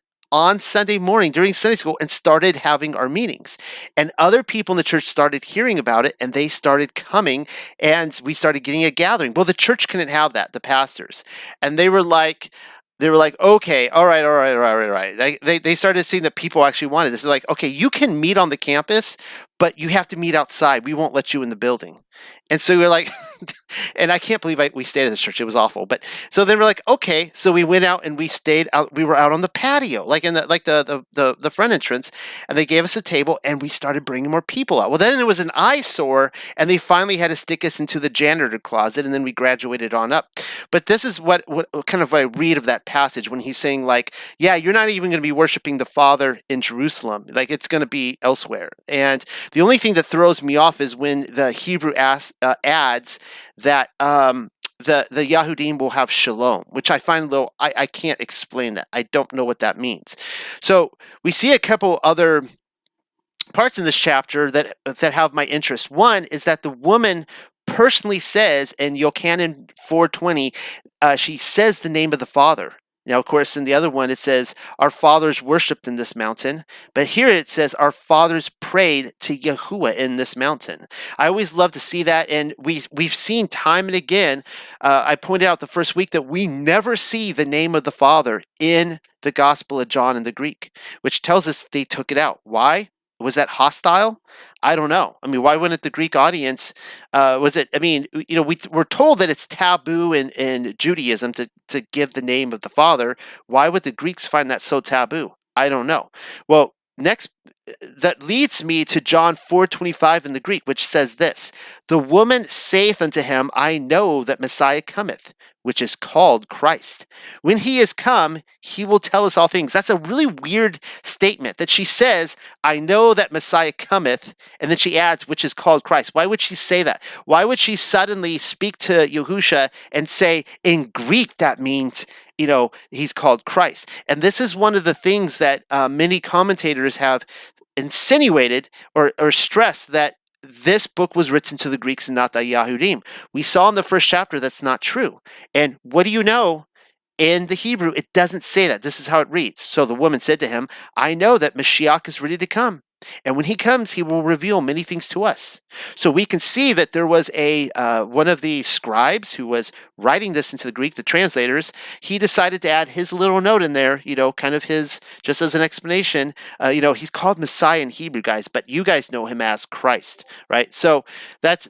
Sunday morning during Sunday school and started having our meetings. And other people in the church started hearing about it, and they started coming, and we started getting a gathering. Well, the church couldn't have that, the pastors. And they were like, okay, all right. They started seeing that people actually wanted this. They're like, okay, you can meet on the campus, but you have to meet outside. We won't let you in the building. And so we're like, and I can't believe we stayed at this church. It was awful. But so then we're like, okay. So we went out and we stayed out. We were out on the patio, like in the front entrance, and they gave us a table and we started bringing more people out. Well, then it was an eyesore, and they finally had to stick us into the janitor closet, and then we graduated on up. But this is what kind of I read of that passage when he's saying, like, yeah, you're not even going to be worshiping the Father in Jerusalem. Like, it's going to be elsewhere. And the only thing that throws me off is when the Hebrew adds that the Yahudim will have shalom, which I find a little, I can't explain that. I don't know what that means. So we see a couple other parts in this chapter that have my interest. One is that the woman personally says in Yochanan 4:20, she says the name of the Father. Now, of course, in the other one, it says, our fathers worshipped in this mountain. But here it says, our fathers prayed to Yahuwah in this mountain. I always love to see that. And we've seen time and again, I pointed out the first week that we never see the name of the Father in the Gospel of John in the Greek, which tells us they took it out. Why? Was that hostile? I don't know. I mean, why wouldn't the Greek audience, was it, I mean, you know, we're told that it's taboo in Judaism to give the name of the Father. Why would the Greeks find that so taboo? I don't know. Well, next, that leads me to John 4:25 in the Greek, which says this, the woman saith unto him, I know that Messiah cometh, which is called Christ. When he is come, he will tell us all things. That's a really weird statement that she says, I know that Messiah cometh, and then she adds, which is called Christ. Why would she say that? Why would she suddenly speak to Yahusha and say, in Greek, that means, you know, he's called Christ? And this is one of the things that many commentators have insinuated or stressed, that this book was written to the Greeks and not the Yahudim. We saw in the first chapter that's not true. And what do you know? In the Hebrew, it doesn't say that. This is how it reads. So the woman said to him, I know that Mashiach is ready to come. And when he comes, he will reveal many things to us. So we can see that there was one of the scribes who was writing this into the Greek, the translators. He decided to add his little note in there, you know, kind of his, just as an explanation. You know, he's called Messiah in Hebrew, guys, but you guys know him as Christ, right? So that's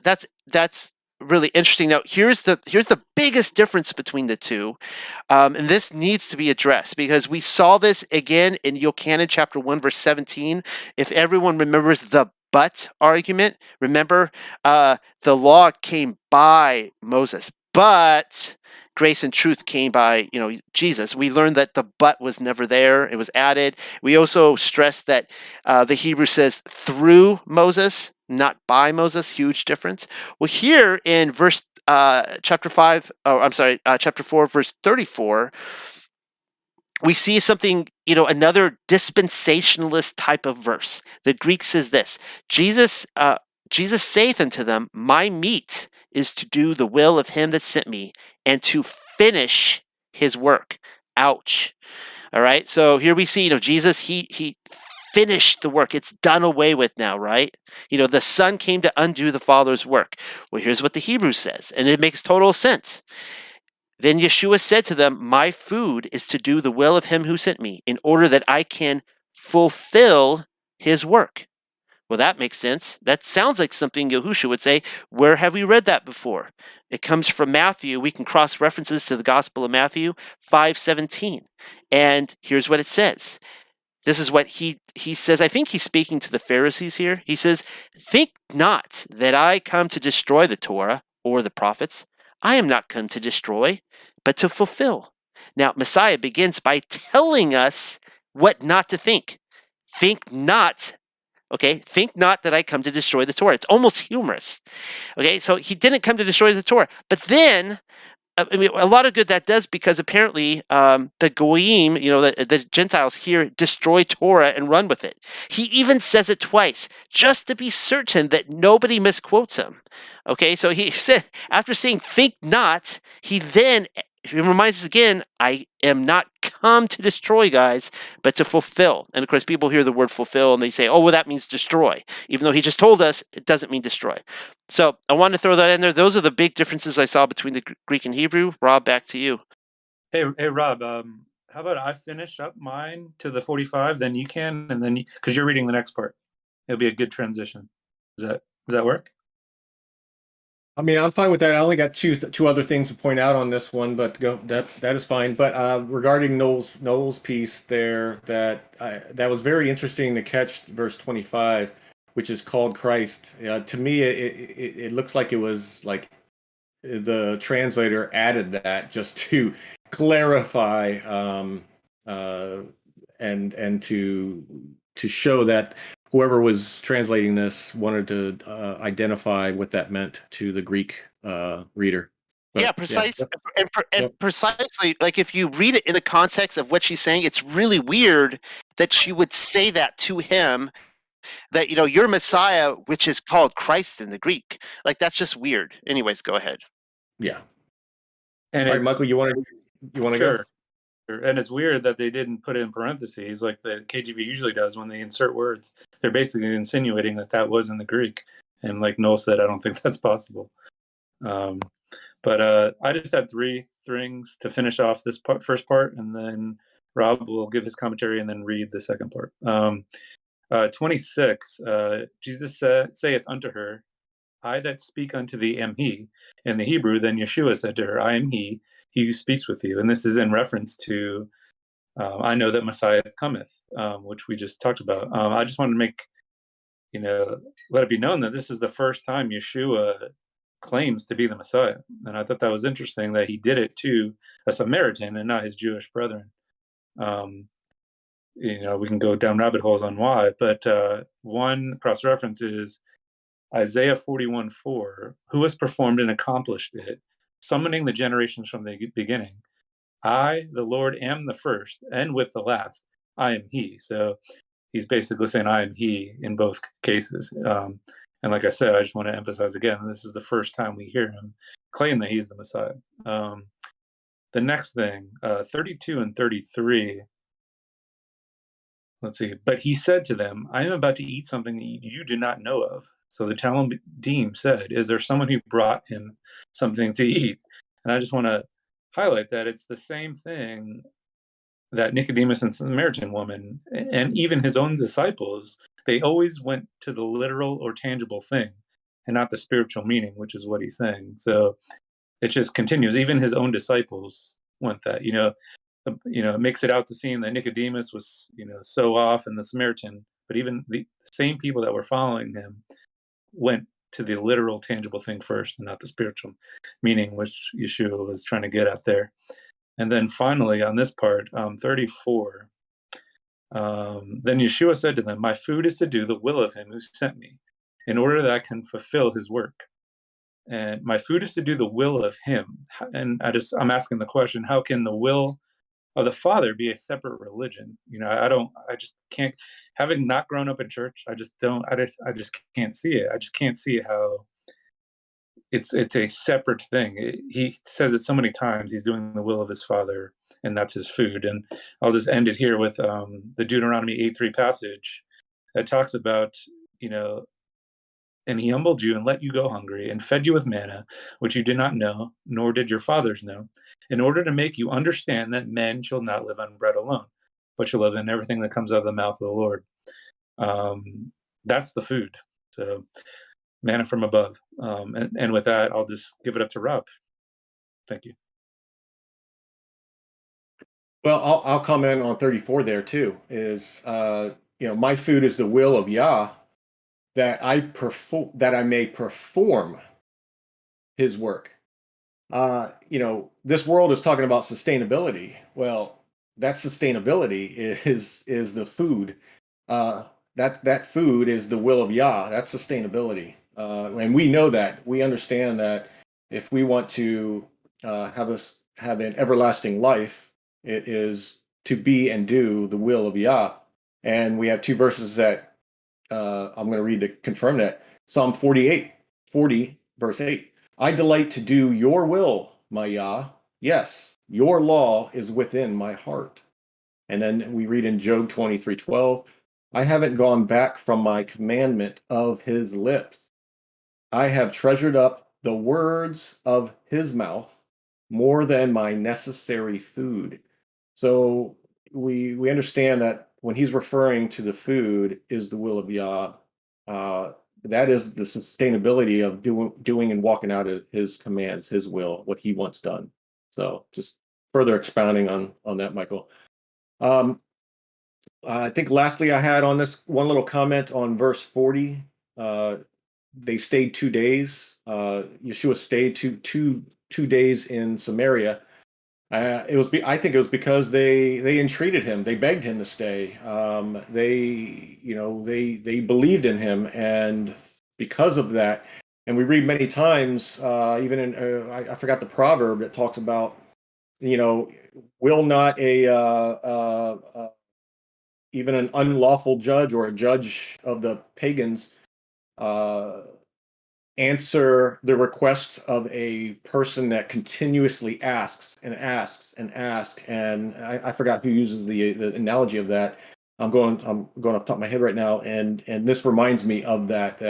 really interesting. Now, here's the biggest difference between the two, and this needs to be addressed because we saw this again in Yochanan chapter 1 verse 17. If everyone remembers the but argument, remember the law came by Moses, but grace and truth came by, you know, Jesus. We learned that the but was never there. It was added. We also stressed that the Hebrew says through Moses, not by Moses. Huge difference. Well, here in chapter 4, verse 34, we see something, you know, another dispensationalist type of verse. The Greek says this, Jesus saith unto them, my meat is to do the will of him that sent me and to finish his work. Ouch. All right. So here we see, you know, Jesus, he finished the work. It's done away with now, right? You know, the Son came to undo the Father's work. Well, here's what the Hebrew says, and it makes total sense. Then Yeshua said to them, my food is to do the will of him who sent me, in order that I can fulfill his work. Well, that makes sense. That sounds like something Yahushua would say. Where have we read that before? It comes from Matthew. We can cross references to the Gospel of Matthew 5:17. And here's what it says. This is what he says. I think he's speaking to the Pharisees here. He says, think not that I come to destroy the Torah or the prophets. I am not come to destroy, but to fulfill. Now, Messiah begins by telling us what not to think. Think not, okay? Think not that I come to destroy the Torah. It's almost humorous, okay? So he didn't come to destroy the Torah. But then, I mean, a lot of good that does, because apparently the Goyim, you know, the Gentiles here destroy Torah and run with it. He even says it twice, just to be certain that nobody misquotes him. Okay, so he said, after saying think not, he then reminds us again, I am not come to destroy, guys, but to fulfill. And of course, people hear the word fulfill and they say, oh, well, that means destroy. Even though he just told us it doesn't mean destroy. So I wanted to throw that in there. Those are the big differences I saw between the Greek and Hebrew. Rob, back to you. Hey, Rob, how about I finish up mine to the 45, then you can, and then, because you're reading the next part. It'll be a good transition. Does that work? I mean, I'm fine with that. I only got two other things to point out on this one, but go that is fine. But regarding Noel's piece there, that was very interesting to catch verse 25, which is called Christ. To me, it looks like it was like the translator added that just to clarify and to show that whoever was translating this wanted to identify what that meant to the Greek reader. But, Yeah, precise Yep. and precisely. Like if you read it in the context of what she's saying, it's really weird that she would say that to him. That your Messiah, which is called Christ in the Greek. Like that's just weird. Anyways, go ahead. Yeah. And All right, Michael, you want to go? Sure. And it's weird that they didn't put it in parentheses like the KJV usually does when they insert words. They're basically insinuating that was in the Greek. And like Noel said, I don't think that's possible. But I just had three things to finish off this first part, and then Rob will give his commentary and then read the second part. 26, Jesus saith unto her, I that speak unto thee am he. In the Hebrew, then Yeshua said to her, I am he who speaks with you. And this is in reference to, I know that Messiah cometh, which we just talked about. I just wanted to make, let it be known that this is the first time Yeshua claims to be the Messiah. And I thought that was interesting that he did it to a Samaritan and not his Jewish brethren. We can go down rabbit holes on why, but one cross reference is Isaiah 41:4, who has performed and accomplished it, summoning the generations from the beginning. I, the Lord, am the first, and with the last, I am he. So he's basically saying, I am he in both cases. And like I said, I just want to emphasize again, this is the first time we hear him claim that he's the Messiah. The next thing, 32 and 33, let's see. But he said to them, I am about to eat something that you do not know of. So the Talmudim said, is there someone who brought him something to eat? And I just want to highlight that it's the same thing that Nicodemus and Samaritan woman, and even his own disciples, they always went to the literal or tangible thing and not the spiritual meaning, which is what he's saying. So it just continues. Even his own disciples went that, it makes it out to seem that Nicodemus was, so off, and the Samaritan, but even the same people that were following him went to the literal, tangible thing first, and not the spiritual meaning, which Yeshua was trying to get at there. And then finally, on this part, 34, then Yeshua said to them, my food is to do the will of him who sent me, in order that I can fulfill his work. And my food is to do the will of him. And I'm asking the question, how can the will of the Father be a separate religion? I just can't, having not grown up in church, I just can't see it. I just can't see how it's a separate thing. He says it so many times, he's doing the will of his Father, and that's his food. And I'll just end it here with the Deuteronomy A3 passage that talks about, and he humbled you and let you go hungry and fed you with manna, which you did not know, nor did your fathers know, in order to make you understand that men shall not live on bread alone, but shall live in everything that comes out of the mouth of the Lord. That's the food. So manna from above. And with that, I'll just give it up to Rob. Thank you. Well, I'll comment on 34 there too. Is my food is the will of Yah, that I may perform his work. This world is talking about sustainability. Well, that sustainability is the food. That food is the will of Yah. That's sustainability, and we know that. We understand that if we want to have an everlasting life, it is to be and do the will of Yah. And we have two verses that I'm going to read to confirm that. Psalm 40, verse 8. I delight to do your will, my Yah. Yes, your law is within my heart. And then we read in Job 23:12, I haven't gone back from my commandment of his lips. I have treasured up the words of his mouth more than my necessary food. So we understand that when he's referring to the food is the will of Yah, that is the sustainability of doing and walking out his commands, his will, what he wants done. So just further expounding on that, Michael. I think lastly, I had on this one little comment on verse 40. They stayed 2 days. Yeshua stayed two days in Samaria. I think it was because they entreated him. They begged him to stay. They believed in him, and because of that, and we read many times, even in I forgot the proverb that talks about, will not even an unlawful judge or a judge of the pagans uh, answer the requests of a person that continuously asks and asks and asks. And I forgot who uses the analogy of that. I'm going off the top of my head right now, and this reminds me of that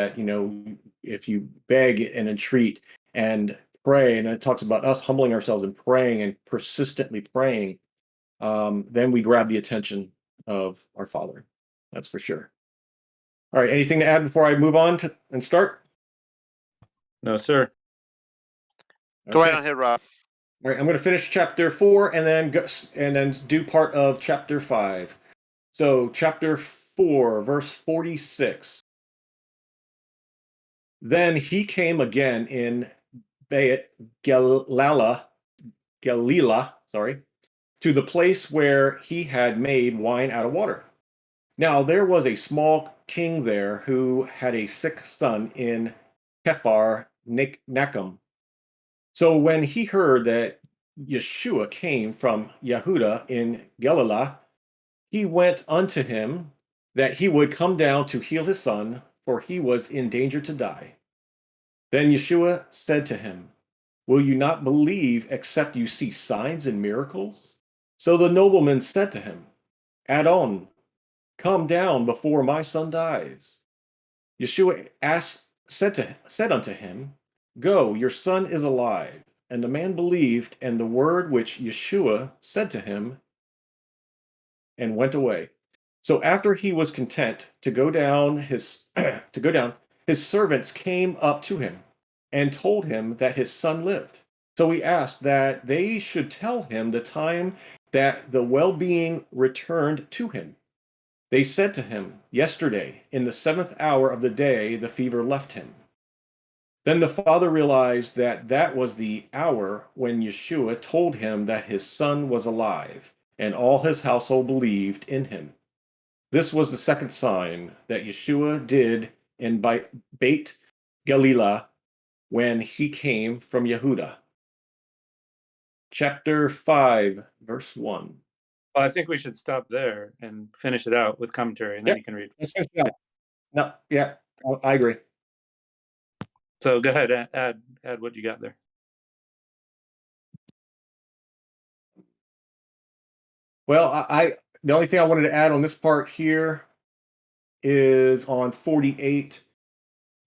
if you beg and entreat and pray, and it talks about us humbling ourselves and praying and persistently praying, then we grab the attention of our Father. That's for sure. All right, anything to add before I move on and start? No, sir. Go right Okay. on ahead, Rob. All right, I'm going to finish chapter 4 and then do part of chapter 5. So, chapter 4, verse 46. Then he came again in Galilee, to the place where he had made wine out of water. Now there was a small king there who had a sick son in Kephar Nacum. So when he heard that Yeshua came from Yehuda in Galilee, he went unto him that he would come down to heal his son, for he was in danger to die. Then Yeshua said to him, will you not believe except you see signs and miracles? So the nobleman said to him, Adon, come down before my son dies. Yeshua said unto him, go, your son is alive. And the man believed, and the word which Yeshua said to him, and went away. So after he was content to go down, his servants came up to him and told him that his son lived. So he asked that they should tell him the time that the well-being returned to him. They said to him, yesterday, in the 7th hour of the day, the fever left him. Then the father realized that that was the hour when Yeshua told him that his son was alive, and all his household believed in him. This was the second sign that Yeshua did in Beit Galilee when he came from Yehuda. Chapter 5, verse 1. Well, I think we should stop there and finish it out with commentary, and then Yep, you can read. let's finish it out. No, yeah, I agree. So go ahead, add what you got there. Well, the only thing I wanted to add on this part here is on 48.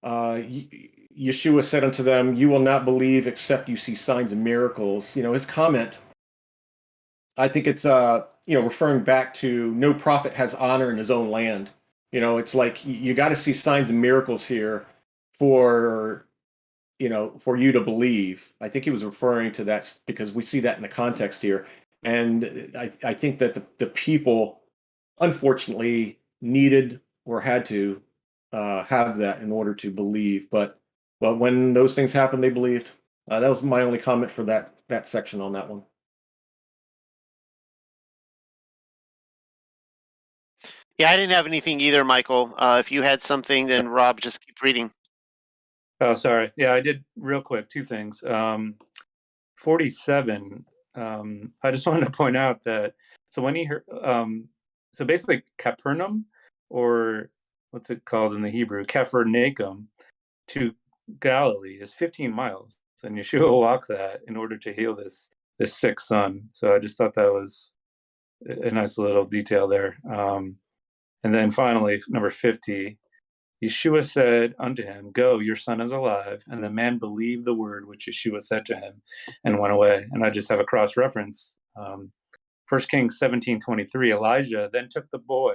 Yeshua said unto them, you will not believe except you see signs and miracles. His comment, I think it's referring back to no prophet has honor in his own land. It's like you got to see signs and miracles here for for you to believe. I think he was referring to that because we see that in the context here. And I think that the people unfortunately needed or had to have that in order to believe. But when those things happened, they believed. That was my only comment for that section on that one. Yeah, I didn't have anything either, Michael. If you had something, then Rob, just keep reading. Oh, sorry. Yeah, I did real quick. Two things. 47. I just wanted to point out that so when he heard, so basically Capernaum, or what's it called in the Hebrew, Capharnaum, to Galilee is 15 miles, and Yeshua walked that in order to heal this sick son. So I just thought that was a nice little detail there. And then finally, number 50. Yeshua said unto him, go, your son is alive. And the man believed the word which Yeshua said to him and went away. And I just have a cross reference. 1 Kings 17:23, Elijah then took the boy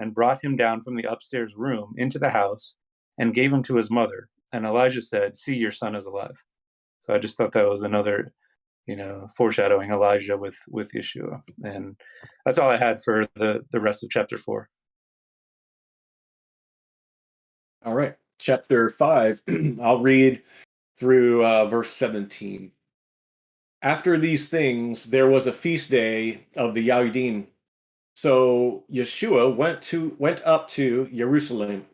and brought him down from the upstairs room into the house and gave him to his mother. And Elijah said, "See, your son is alive." So I just thought that was another, foreshadowing Elijah with Yeshua. And that's all I had for the rest of chapter 4. All right. Chapter 5, I'll read through verse 17. After these things, there was a feast day of the Yahudim. So Yeshua went up to Jerusalem.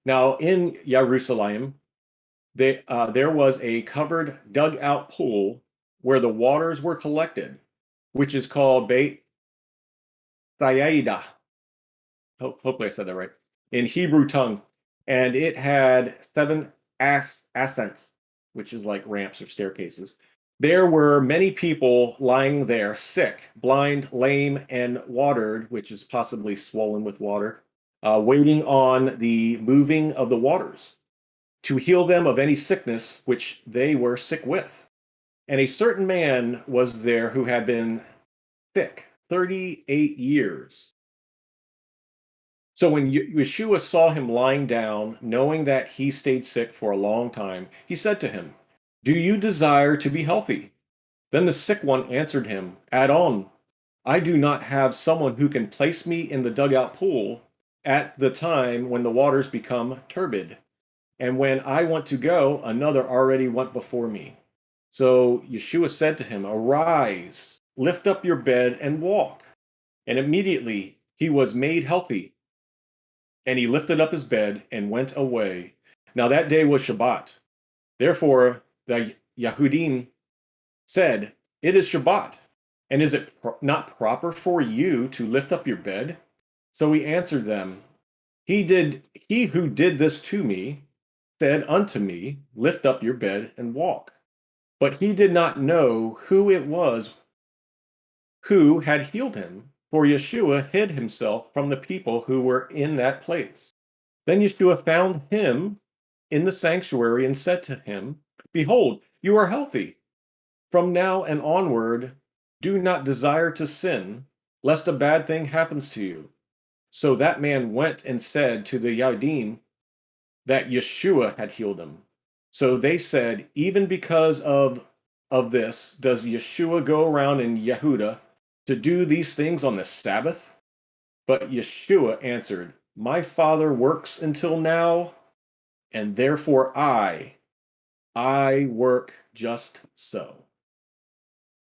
Now in Jerusalem, there was a covered, dug-out pool where the waters were collected, which is called Beit Saida. Hopefully I said that right, in Hebrew tongue. And it had 7 ascents, which is like ramps or staircases. There were many people lying there, sick, blind, lame, and watered, which is possibly swollen with water, waiting on the moving of the waters to heal them of any sickness which they were sick with. And a certain man was there who had been sick 38 years. So when Yeshua saw him lying down, knowing that he stayed sick for a long time, he said to him, "Do you desire to be healthy?" Then the sick one answered him, "Adon, I do not have someone who can place me in the dugout pool at the time when the waters become turbid. And when I want to go, another already went before me." So Yeshua said to him, "Arise, lift up your bed and walk." And immediately he was made healthy. And he lifted up his bed and went away. Now that day was Shabbat. Therefore the Yahudim said, "It is Shabbat, and is it not proper for you to lift up your bed?" So he answered them, He who did this to me said unto me, Lift up your bed and walk." But he did not know who it was who had healed him, for Yeshua hid himself from the people who were in that place. Then Yeshua found him in the sanctuary and said to him, "Behold, you are healthy. From now and onward, do not desire to sin, lest a bad thing happens to you." So that man went and said to the Yahudim that Yeshua had healed him. So they said, "Even because of this, does Yeshua go around in Yehuda to do these things on the Sabbath?" But Yeshua answered, "My Father works until now, and therefore I work just so."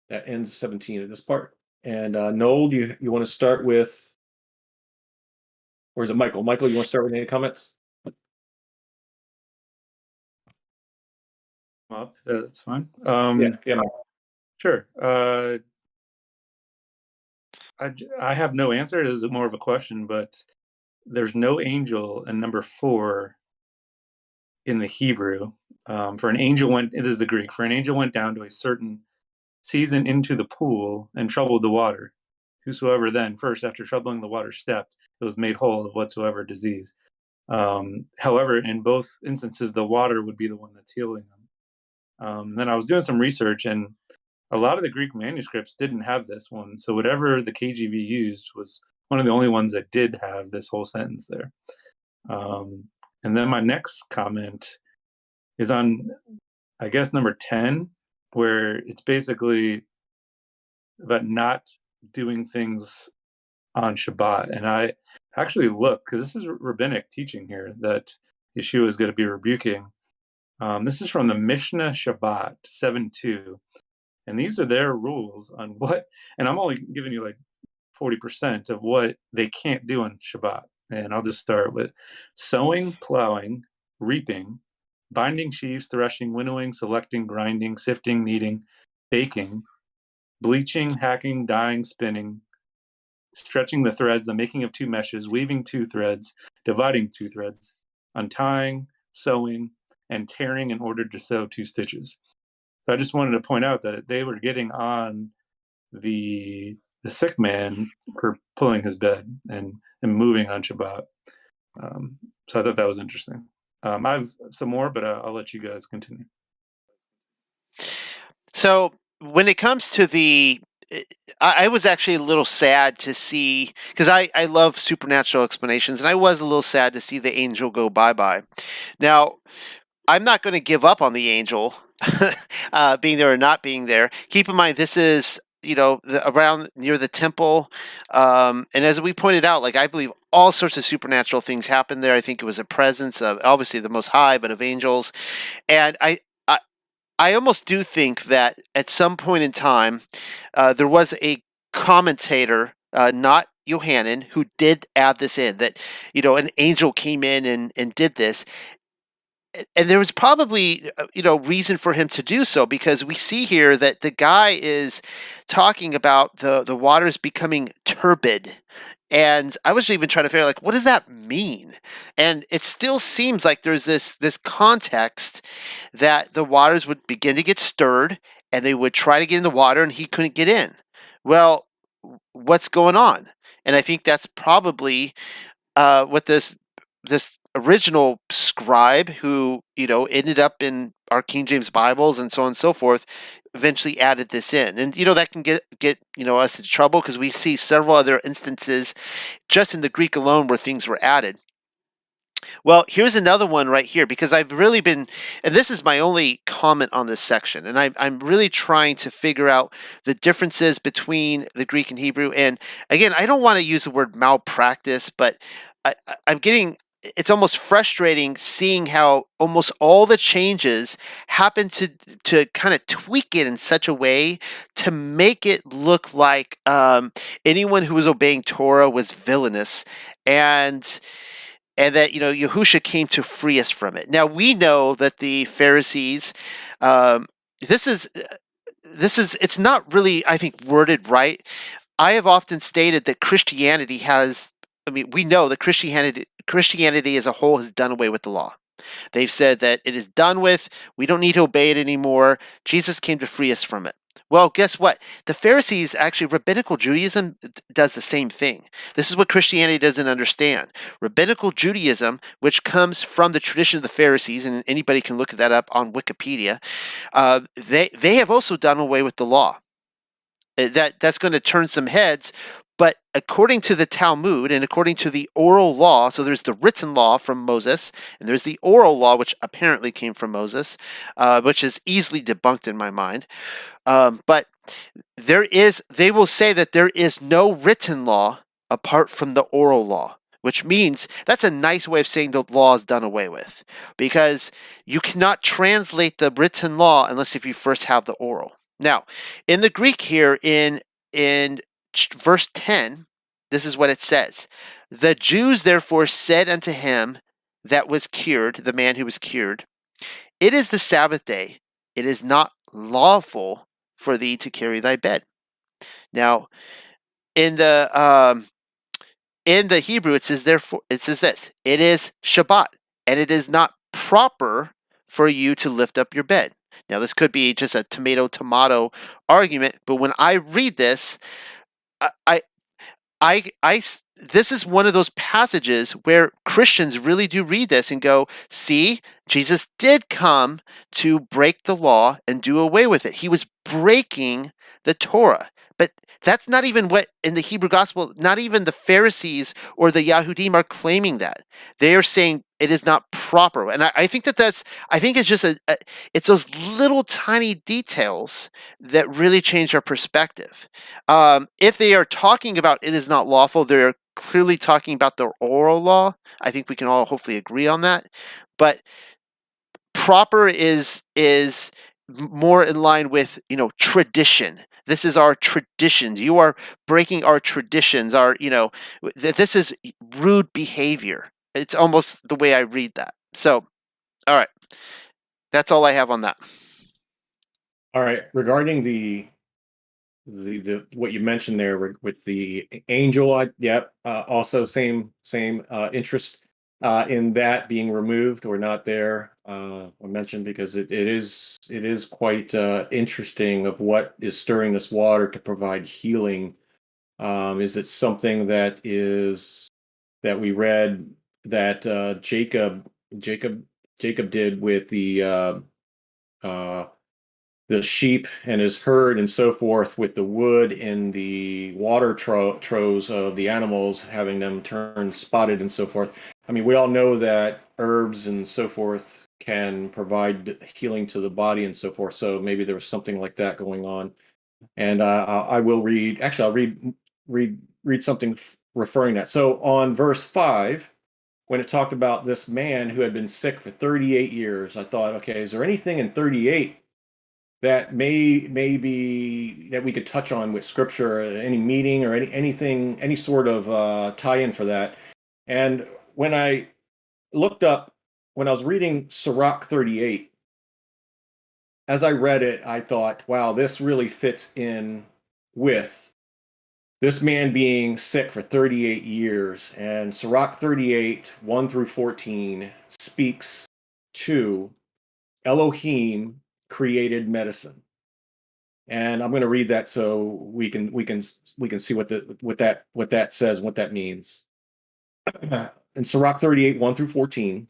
That ends 17 of this part. And Noel, do you want to start with, or is it Michael? Michael, you want to start with any comments? Well, that's fine. Yeah, Mike. Sure. I have no answer. It is more of a question, but there's no angel in number 4 in the Hebrew. For an angel went, it is the Greek, for an angel went down to a certain season into the pool and troubled the water. Whosoever then first, after troubling the water, stepped, it was made whole of whatsoever disease. However, in both instances, the water would be the one that's healing them. Then I was doing some research, and a lot of the Greek manuscripts didn't have this one. So whatever the KJV used was one of the only ones that did have this whole sentence there. And then my next comment is on, I guess, number 10, where it's basically about not doing things on Shabbat. And I actually look, because this is rabbinic teaching here that Yeshua is going to be rebuking. This is from the Mishnah Shabbat 7:2. And these are their rules on what, and I'm only giving you like 40% of what they can't do on Shabbat. And I'll just start with sowing, plowing, reaping, binding sheaves, threshing, winnowing, selecting, grinding, sifting, kneading, baking, bleaching, hacking, dyeing, spinning, stretching the threads, the making of 2 meshes, weaving 2 threads, dividing 2 threads, untying, sewing, and tearing in order to sew 2 stitches. So I just wanted to point out that they were getting on the sick man for pulling his bed and moving on Shabbat. So I thought that was interesting. I have some more, but I'll let you guys continue. So when it comes to the I was actually a little sad to see, because I love supernatural explanations, and I was a little sad to see the angel go bye-bye. Now, I'm not going to give up on the angel being there or not being there. Keep in mind, this is, around near the temple. And as we pointed out, like, I believe all sorts of supernatural things happened there. I think it was a presence of, obviously, the Most High, but of angels. And I almost do think that at some point in time, there was a commentator, not Yohanan, who did add this in, that, an angel came in and did this. And there was probably, reason for him to do so, because we see here that the guy is talking about the waters becoming turbid. And I was even trying to figure out, like, what does that mean? And it still seems like there's this context that the waters would begin to get stirred, and they would try to get in the water, and he couldn't get in. Well, what's going on? And I think that's probably what this original scribe, who ended up in our King James Bibles and so on and so forth, eventually added this in. And that can get us into trouble, because we see several other instances just in the Greek alone where things were added. Well, here's another one right here, because I've really been, and this is my only comment on this section, and I'm really trying to figure out the differences between the Greek and Hebrew. And again, I don't want to use the word malpractice, but I'm getting, it's almost frustrating seeing how almost all the changes happen to kind of tweak it in such a way to make it look like anyone who was obeying Torah was villainous, and that Yahusha came to free us from it. Now, we know that the Pharisees, this is it's not really, I think, worded right. I have often stated that Christianity has, we know that Christianity as a whole has done away with the law. They've said that it is done with. We don't need to obey it anymore. Jesus came to free us from it. Well, guess what? The Pharisees, actually, rabbinical Judaism does the same thing. This is what Christianity doesn't understand. Rabbinical Judaism, which comes from the tradition of the Pharisees, and anybody can look that up on Wikipedia, they have also done away with the law. That's going to turn some heads, but according to the Talmud and according to the oral law, so there's the written law from Moses, and there's the oral law, which apparently came from Moses, which is easily debunked in my mind. But they will say that there is no written law apart from the oral law, which means that's a nice way of saying the law is done away with, because you cannot translate the written law unless if you first have the oral. Now, in the Greek here, in verse 10, this is what it says. The Jews therefore said unto him that was cured, the man who was cured, it is the Sabbath day. It is not lawful for thee to carry thy bed. Now, in the Hebrew, it says this: it is Shabbat, and it is not proper for you to lift up your bed. Now, this could be just a tomato argument, but when I read this, this is one of those passages where Christians really do read this and go, see, Jesus did come to break the law and do away with it. He was breaking the Torah. But that's not even what, in the Hebrew gospel, not even the Pharisees or the Yahudim are claiming that. They are saying it is not proper. And I think I think it's just it's those little tiny details that really change our perspective. If they are talking about it is not lawful, they're clearly talking about the oral law. I think we can all hopefully agree on that. But proper is more in line with, tradition. This is our traditions. You are breaking our traditions. This is rude behavior. It's almost the way I read that. So, all right. That's all I have on that. All right. Regarding the what you mentioned there with the angel, also same interest in that being removed or not there. I mentioned because it is quite interesting of what is stirring this water to provide healing. Is it something that we read that Jacob did with the the sheep and his herd and so forth, with the wood and the water troughs of the animals, having them turn spotted and so forth. I mean, we all know that herbs and so forth can provide healing to the body and so forth. So maybe there was something like that going on. And I will read. Actually, I'll read something referring that. So on verse 5, when it talked about this man who had been sick for 38 years, I thought, okay, is there anything in 38 that may be that we could touch on with scripture, any meeting or anything, any sort of tie-in for that? And when I looked up, when I was reading Sirach 38, as I read it, I thought, wow, this really fits in with this man being sick for 38 years. And Sirach 38, 1 through 14, speaks to Elohim created medicine. And I'm going to read that so we can see what that says, what that means. In Sirach 38, 1 through 14,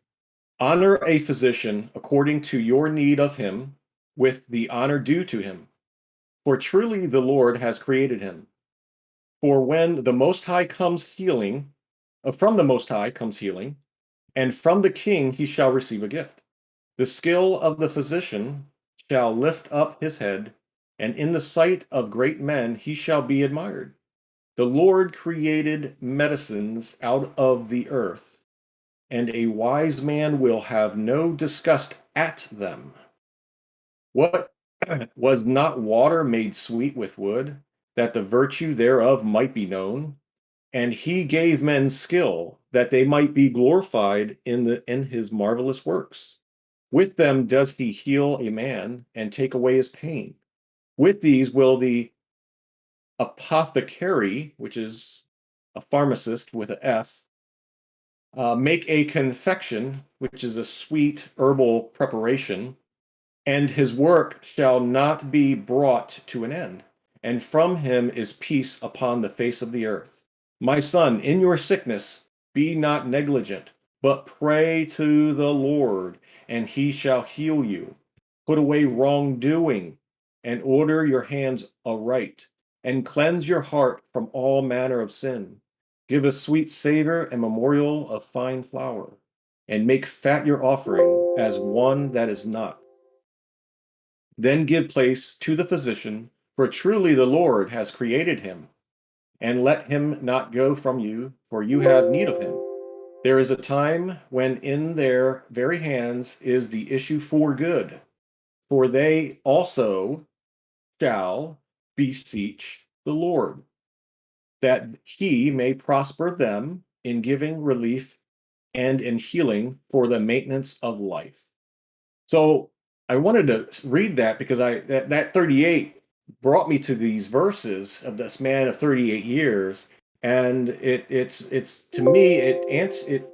honor a physician according to your need of him, with the honor due to him. For truly the Lord has created him. For when the Most High comes healing, from the Most High comes healing, and from the King he shall receive a gift. The skill of the physician shall lift up his head, and in the sight of great men he shall be admired. The Lord created medicines out of the earth, and a wise man will have no disgust at them. What was not water made sweet with wood, that the virtue thereof might be known? And he gave men skill, that they might be glorified in his marvelous works. With them does he heal a man and take away his pain. With these will the apothecary, which is a pharmacist with an F, make a confection, which is a sweet herbal preparation, and his work shall not be brought to an end. And from him is peace upon the face of the earth. My son, in your sickness, be not negligent, but pray to the Lord, and he shall heal you. Put away wrongdoing, and order your hands aright, and cleanse your heart from all manner of sin. Give a sweet savor and memorial of fine flour, and make fat your offering as one that is not. Then give place to the physician, for truly the Lord has created him. And let him not go from you, for you have need of him. There is a time when in their very hands is the issue for good, for they also shall beseech the Lord, that he may prosper them in giving relief and in healing for the maintenance of life. So I wanted to read that because that 38 brought me to these verses of this man of 38 years, and it's to me it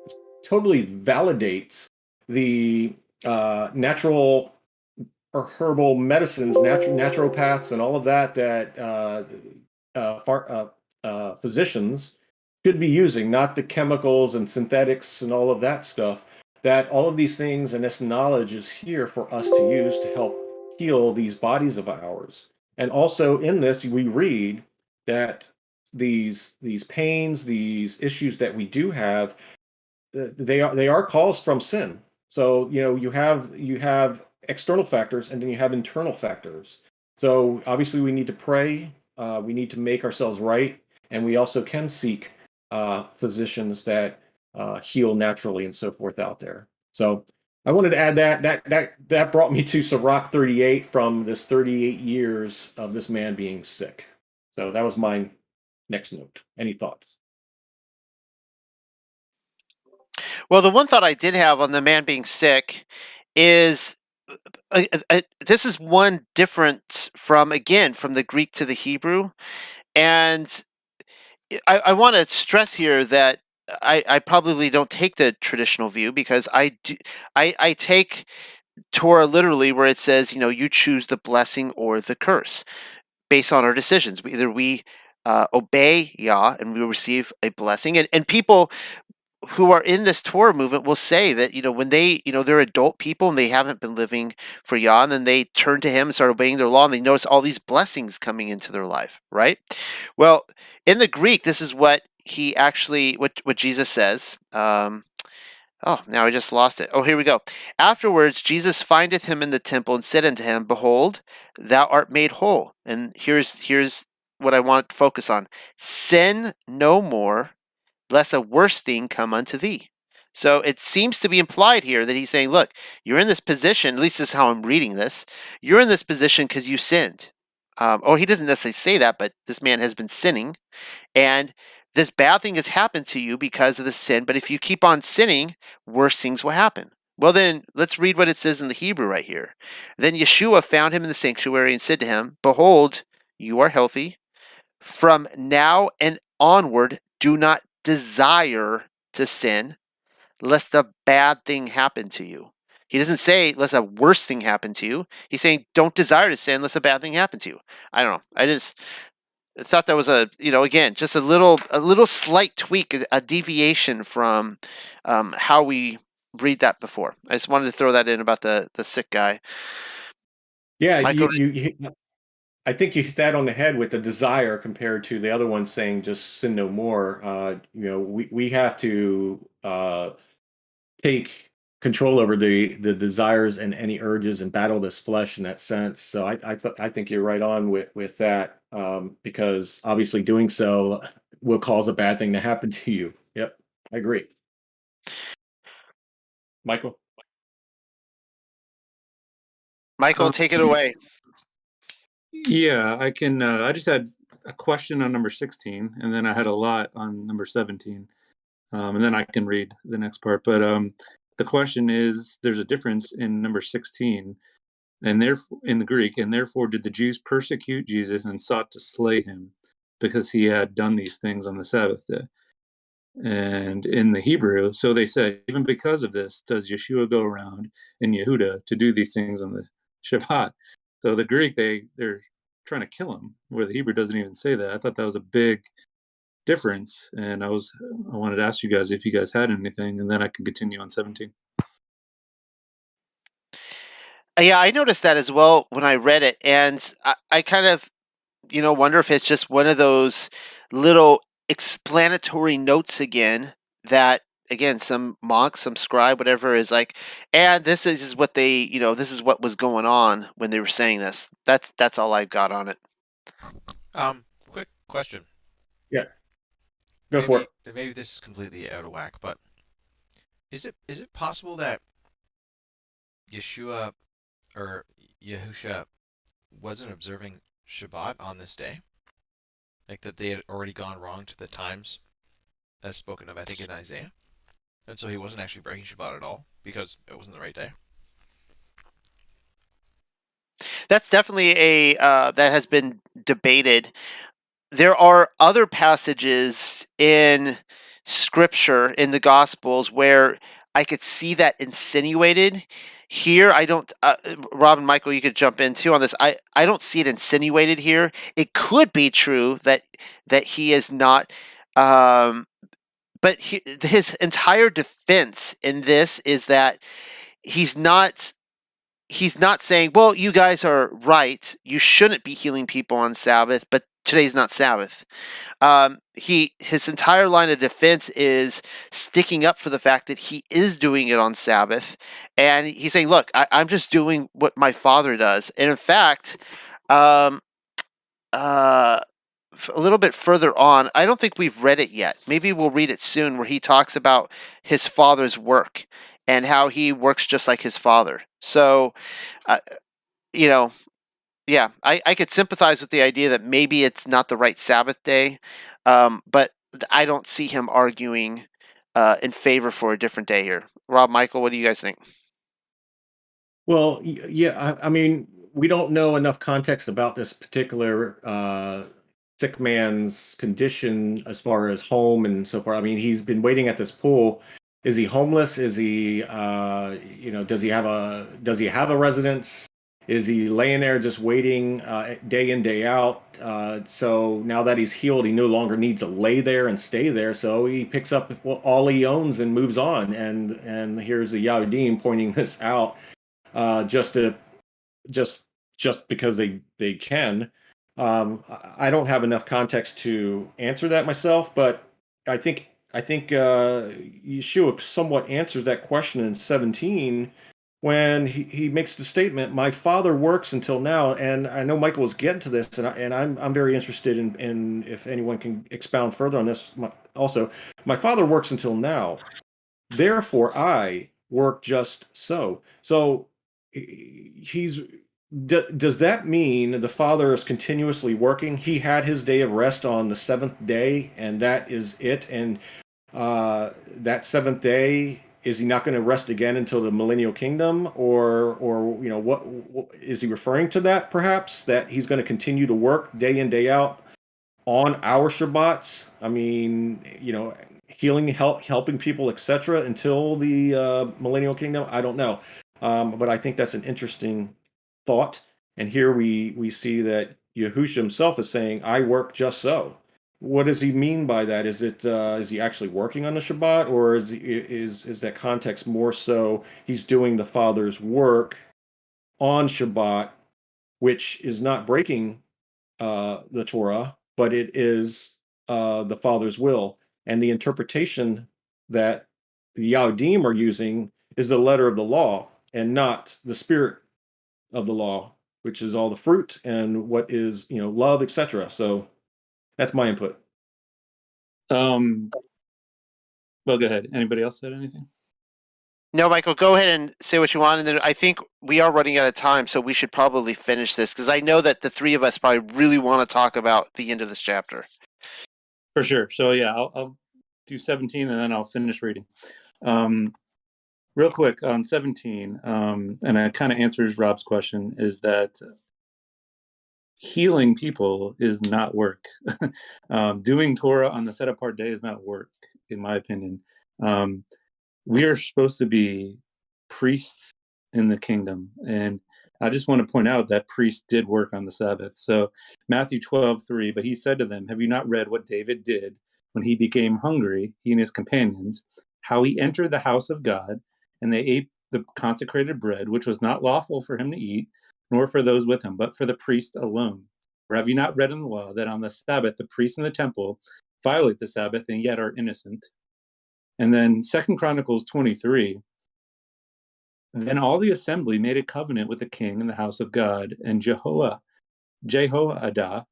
totally validates the natural or herbal medicines, naturopaths, and all of that physicians should be using, not the chemicals and synthetics and all of that stuff. That all of these things and this knowledge is here for us to use to help heal these bodies of ours. And also in this, we read that these pains, these issues that we do have, they are caused from sin. So you have external factors and then you have internal factors. So obviously we need to pray. We need to make ourselves right, and we also can seek physicians that heal naturally and so forth out there. So I wanted to add that brought me to Sirach 38 from this 38 years of this man being sick. So that was my next note. Any thoughts? Well, the one thought I did have on the man being sick is this is one difference from the Greek to the Hebrew, and I want to stress here that I probably don't take the traditional view, because I take Torah literally, where it says, you choose the blessing or the curse based on our decisions. Either we obey Yah and we receive a blessing, and people who are in this Torah movement will say that, when they, they're adult people and they haven't been living for Yah, and then they turn to him and start obeying their law, and they notice all these blessings coming into their life, right? Well, in the Greek, this is what he actually, what Jesus says. Oh, now I just lost it. Oh, here we go. Afterwards, Jesus findeth him in the temple and said unto him, Behold, thou art made whole. And here's what I want to focus on. Sin no more, lest a worse thing come unto thee. So it seems to be implied here that he's saying, look, you're in this position, at least this is how I'm reading this, you're in this position because you sinned. He doesn't necessarily say that, but this man has been sinning, and this bad thing has happened to you because of the sin, but if you keep on sinning, worse things will happen. Well then, let's read what it says in the Hebrew right here. Then Yeshua found him in the sanctuary and said to him, Behold, you are healthy. From now and onward, do not desire to sin, lest a bad thing happen to you. He doesn't say, lest a worse thing happen to you. He's saying, don't desire to sin, lest a bad thing happen to you. I don't know. I just thought that was again, just a little slight tweak, a deviation from how we read that before. I just wanted to throw that in about the sick guy. Yeah, Michael, I think you hit that on the head with the desire compared to the other one saying just sin no more. We have to take control over the desires and any urges and battle this flesh in that sense. So I think you're right on with that, because obviously doing so will cause a bad thing to happen to you. Yep, I agree. Michael. take it away. Yeah, I can. I just had a question on number 16, and then I had a lot on number 17, and then I can read the next part. But the question is, there's a difference in number 16, and therefore in the Greek, and therefore did the Jews persecute Jesus and sought to slay him because he had done these things on the Sabbath day. And in the Hebrew, so they say, even because of this, does Yeshua go around in Yehuda to do these things on the Shabbat? So the Greek, they're trying to kill him, where the Hebrew doesn't even say that. I thought that was a big difference, and I wanted to ask you guys if you guys had anything, and then I can continue on 17. Yeah, I noticed that as well when I read it, and I kind of wonder if it's just one of those little explanatory notes again that, again, some monk, some scribe, whatever, is like, and this is what they, this is what was going on when they were saying this. That's all I've got on it. Quick question. Yeah, go for it. Maybe this is completely out of whack, but is it possible that Yeshua or Yahusha wasn't observing Shabbat on this day? Like that they had already gone wrong to the times as spoken of, I think, in Isaiah. And so he wasn't actually breaking Shabbat at all because it wasn't the right day. That's definitely that has been debated. There are other passages in Scripture, in the Gospels, where I could see that insinuated. Here, I don't. Rob and Michael, you could jump in too on this. I don't see it insinuated here. It could be true that he is not. But his entire defense in this is that he's not saying, well, you guys are right. You shouldn't be healing people on Sabbath, but today's not Sabbath. His entire line of defense is sticking up for the fact that he is doing it on Sabbath. And he's saying, look, I'm just doing what my father does. And in fact, a little bit further on, I don't think we've read it yet. Maybe we'll read it soon, where he talks about his father's work and how he works just like his father. So, yeah, I could sympathize with the idea that maybe it's not the right Sabbath day, but I don't see him arguing in favor for a different day here. Rob, Michael, what do you guys think? Well, yeah, I mean, we don't know enough context about this particular sick man's condition as far as home and so forth. I mean, he's been waiting at this pool. Is he homeless? Is he, does he have a residence? Is he laying there just waiting day in, day out? So now that he's healed, he no longer needs to lay there and stay there. So he picks up all he owns and moves on. And here's the Yahudim pointing this out just to just because they can. I don't have enough context to answer that myself, but I think Yeshua somewhat answers that question in 17 when he makes the statement, "My Father works until now." And I know Michael was getting to this, and I'm very interested in if anyone can expound further on this. Also, my Father works until now, therefore I work just so. So he's does that mean the Father is continuously working? He had his day of rest on the seventh day, and that is it. And that seventh day, is he not going to rest again until the millennial kingdom, or what is he referring to? That perhaps that he's going to continue to work day in, day out on our Shabbats. I mean, healing, helping people, etc., until the millennial kingdom. I don't know, but I think that's an interesting thought. And here we see that Yahushua himself is saying, "I work just so." What does he mean by that? Is he actually working on the Shabbat, or is that context more so he's doing the Father's work on Shabbat, which is not breaking the Torah, but it is the Father's will. And the interpretation that the Yahudim are using is the letter of the law and not the spirit of the law, which is all the fruit and what is, love, etc. So that's my input. Well, go ahead. Anybody else said anything? No, Michael, go ahead and say what you want, and then I think we are running out of time, so we should probably finish this, because I know that the three of us probably really want to talk about the end of this chapter. For sure. So yeah, I'll do 17 and then I'll finish reading. Real quick on 17, and it kind of answers Rob's question, is that healing people is not work. Doing Torah on the set apart day is not work, in my opinion. We are supposed to be priests in the kingdom. And I just want to point out that priests did work on the Sabbath. So Matthew 12:3, but he said to them, "Have you not read what David did when he became hungry, he and his companions, how he entered the house of God, and they ate the consecrated bread, which was not lawful for him to eat, nor for those with him, but for the priest alone? Or have you not read in the law that on the Sabbath the priests in the temple violate the Sabbath and yet are innocent?" And then 2 Chronicles 23, then all the assembly made a covenant with the king in the house of God, and Jehoiada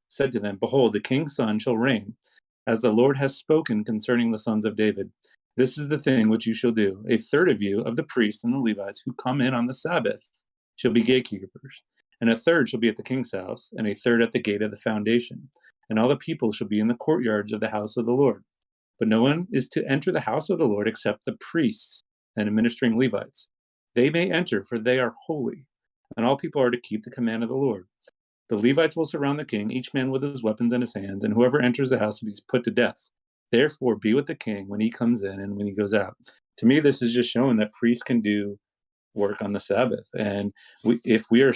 said to them, "Behold, the king's son shall reign, as the Lord has spoken concerning the sons of David. This is the thing which you shall do. A third of you, of the priests and the Levites who come in on the Sabbath, shall be gatekeepers, and a third shall be at the king's house, and a third at the gate of the foundation. And all the people shall be in the courtyards of the house of the Lord. But no one is to enter the house of the Lord except the priests and administering Levites. They may enter, for they are holy, and all people are to keep the command of the Lord. The Levites will surround the king, each man with his weapons in his hands, and whoever enters the house will be put to death. Therefore, be with the king when he comes in and when he goes out." To me, this is just showing that priests can do work on the Sabbath. And if we are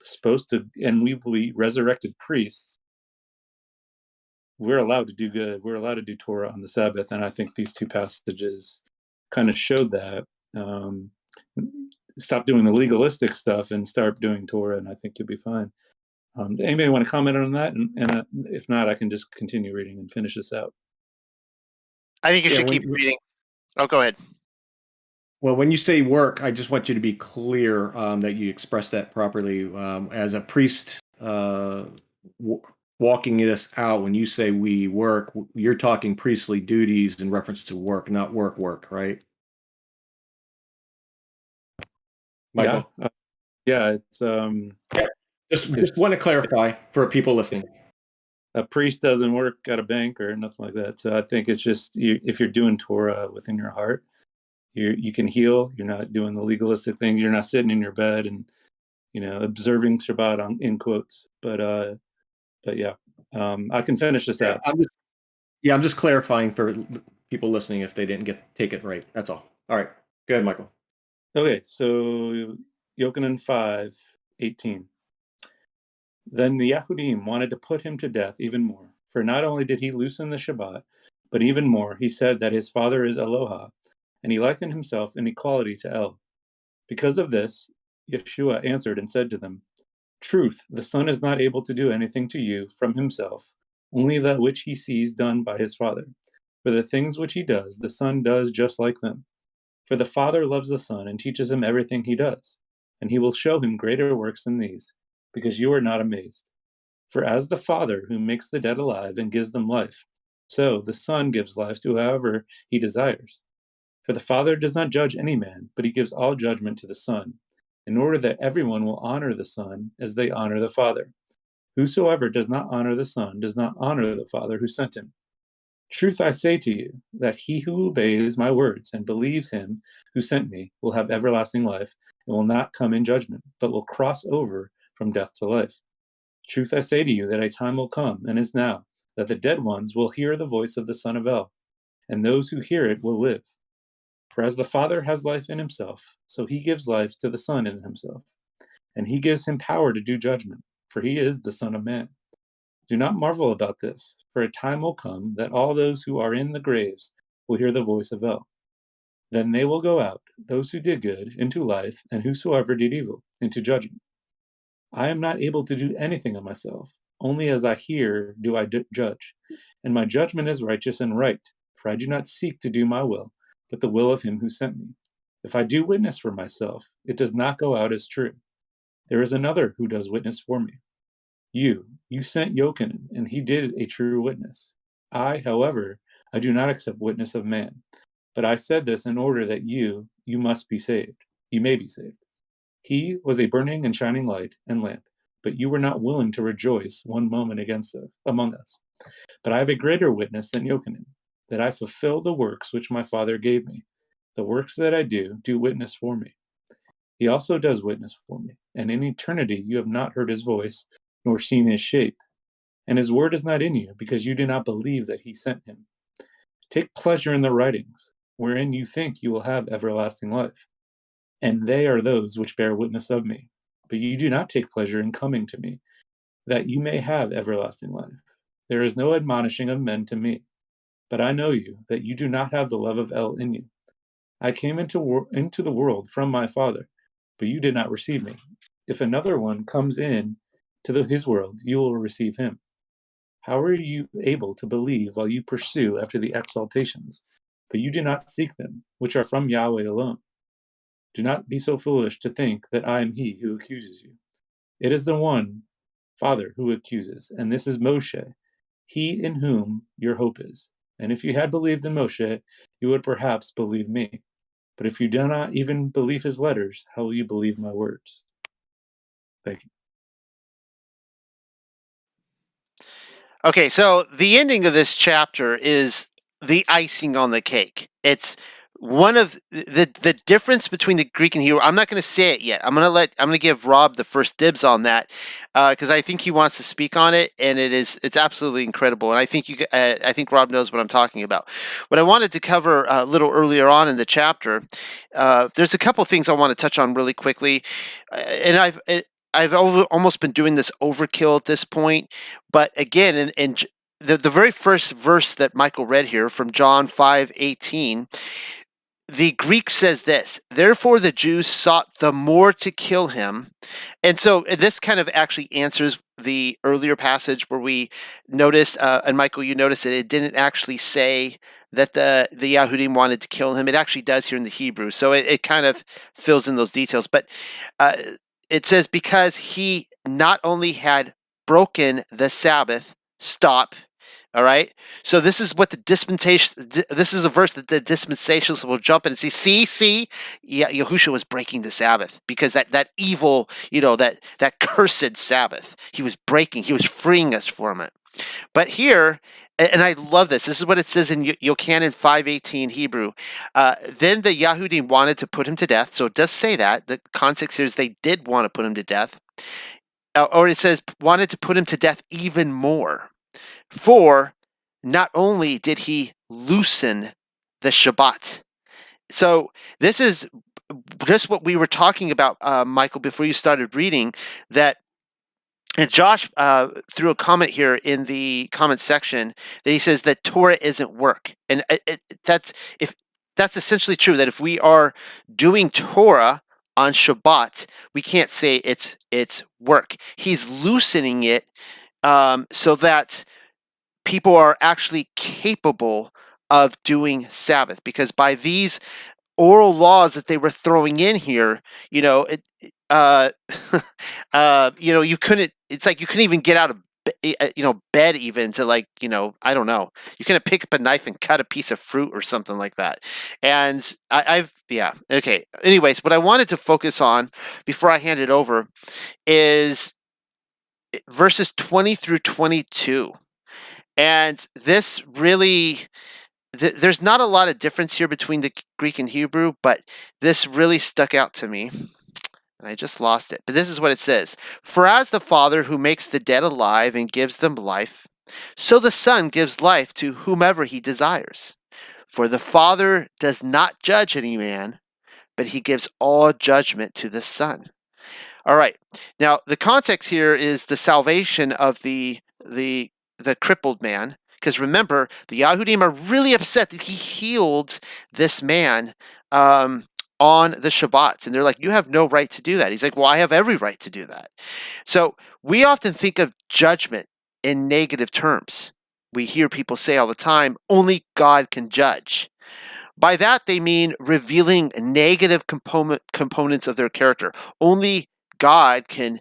supposed to, and we will be resurrected priests, we're allowed to do good. We're allowed to do Torah on the Sabbath. And I think these two passages kind of showed that. Stop doing the legalistic stuff and start doing Torah, and I think you'll be fine. Anybody want to comment on that? And if not, I can just continue reading and finish this out. I think you should keep reading. Oh, go ahead. Well, when you say work, I just want you to be clear that you express that properly. As a priest walking this out, when you say we work, you're talking priestly duties in reference to work, not work, right? Michael? Yeah, it's just want to clarify for people listening. A priest doesn't work at a bank or nothing like that. So I think it's just if you're doing Torah within your heart, you can heal. You're not doing the legalistic things. You're not sitting in your bed and observing Shabbat in quotes. But yeah, I can finish this out. I'm just clarifying for people listening if they didn't take it right. That's all. All right, go ahead, Michael. Okay, so Yochanan 5, 18. Then the Yahudim wanted to put him to death even more, for not only did he loosen the Shabbat, but even more, he said that his father is Eloha, and he likened himself in equality to El. Because of this, Yeshua answered and said to them, Truth, the Son is not able to do anything to you from himself, only that which he sees done by his Father. For the things which he does, the Son does just like them. For the Father loves the Son and teaches him everything he does, and he will show him greater works than these, because you are not amazed. For as the Father who makes the dead alive and gives them life, so the Son gives life to whoever he desires. For the Father does not judge any man, but he gives all judgment to the Son, in order that everyone will honor the Son as they honor the Father. Whosoever does not honor the Son does not honor the Father who sent him. Truth I say to you, that he who obeys my words and believes him who sent me will have everlasting life and will not come in judgment, but will cross over from death to life. Truth I say to you, that a time will come, and is now, that the dead ones will hear the voice of the Son of El, and those who hear it will live. For as the Father has life in himself, so he gives life to the Son in himself. And he gives him power to do judgment, for he is the Son of Man. Do not marvel about this, for a time will come that all those who are in the graves will hear the voice of El. Then they will go out, those who did good, into life, and whosoever did evil, into judgment. I am not able to do anything of myself, only as I hear do I judge. And my judgment is righteous and right, for I do not seek to do my will, but the will of him who sent me. If I do witness for myself, it does not go out as true. There is another who does witness for me. You sent Yochanan, and he did a true witness. I, however, I do not accept witness of man. But I said this in order that you must be saved. You may be saved. He was a burning and shining light and lamp, but you were not willing to rejoice one moment among us. But I have a greater witness than Yochanan, that I fulfill the works which my Father gave me. The works that I do witness for me. He also does witness for me, and in eternity you have not heard his voice, nor seen his shape. And his word is not in you, because you do not believe that he sent him. Take pleasure in the writings, wherein you think you will have everlasting life. And they are those which bear witness of me. But you do not take pleasure in coming to me, that you may have everlasting life. There is no admonishing of men to me. But I know you, that you do not have the love of El in you. I came into the world from my Father, but you did not receive me. If another one comes in to his world, you will receive him. How are you able to believe while you pursue after the exaltations? But you do not seek them, which are from Yahweh alone. Do not be so foolish to think that I am he who accuses you. It is the one Father who accuses, and this is Moshe, he in whom your hope is. And if you had believed in Moshe, you would perhaps believe me. But if you do not even believe his letters, how will you believe my words? Thank you. Okay, so the ending of this chapter is the icing on the cake. It's one of the difference between the Greek and Hebrew. I'm not going to say it yet. I'm going to give Rob the first dibs on that because I think he wants to speak on it, and it's absolutely incredible. And I think Rob knows what I'm talking about. What I wanted to cover a little earlier on in the chapter, there's a couple things I want to touch on really quickly, and I've almost been doing this overkill at this point, but again, in the very first verse that Michael read here from John 5:18, the Greek says this: therefore the Jews sought the more to kill him. And so this kind of actually answers the earlier passage where we noticed, and Michael, you noticed that it didn't actually say that the Yahudim wanted to kill him. It actually does here in the Hebrew. So it kind of fills in those details. But it says, because he not only had broken the Sabbath, stop. All right. So this is what this is a verse that the dispensationalists will jump in and see, yeah, Yahushua was breaking the Sabbath because that evil, that cursed Sabbath, he was freeing us from it. But here, and I love this. This is what it says in Yochanan 5:18 Hebrew. Then the Yahudim wanted to put him to death. So it does say that. The context here is they did want to put him to death. Or it says wanted to put him to death even more. For not only did he loosen the Shabbat. So this is just what we were talking about, Michael, before you started reading, that and Josh threw a comment here in the comment section that he says that Torah isn't work, and that's essentially true. That if we are doing Torah on Shabbat, we can't say it's work. He's loosening it so that people are actually capable of doing Sabbath, because by these oral laws that they were throwing in here, you know, you couldn't. It's like you couldn't even get out of bed even to, like, I don't know. You couldn't pick up a knife and cut a piece of fruit or something like that. And okay. Anyways, what I wanted to focus on before I hand it over is verses 20 through 22. And this really, there's not a lot of difference here between the Greek and Hebrew, but this really stuck out to me. And I just lost it. But this is what it says. For as the Father who makes the dead alive and gives them life, so the Son gives life to whomever he desires. For the Father does not judge any man, but he gives all judgment to the Son. All right. Now, the context here is the salvation of the crippled man. Because remember, the Yahudim are really upset that he healed this man on the Shabbats. And they're like, you have no right to do that. He's like, well, I have every right to do that. So we often think of judgment in negative terms. We hear people say all the time, only God can judge. By that, they mean revealing negative components of their character. Only God can,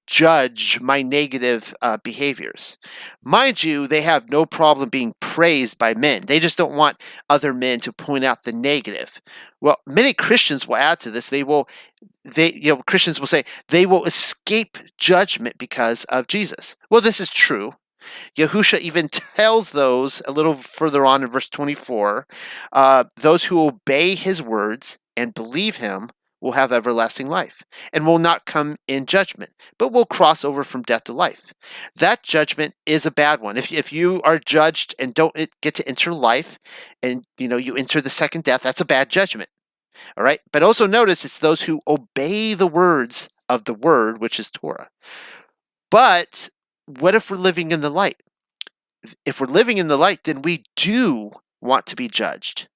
judge my negative behaviors. Mind you, they have no problem being praised by men. They just don't want other men to point out the negative. Well, many Christians will add to this. Christians will say they will escape judgment because of Jesus. Well, this is true. Yahusha even tells those a little further on in verse 24, those who obey his words and believe him will have everlasting life and will not come in judgment, but will cross over from death to life. That judgment is a bad one. If you are judged and don't get to enter life and you enter the second death, that's a bad judgment. All right. But also notice it's those who obey the words of the word, which is Torah. But what if we're living in the light? If we're living in the light, then we do want to be judged.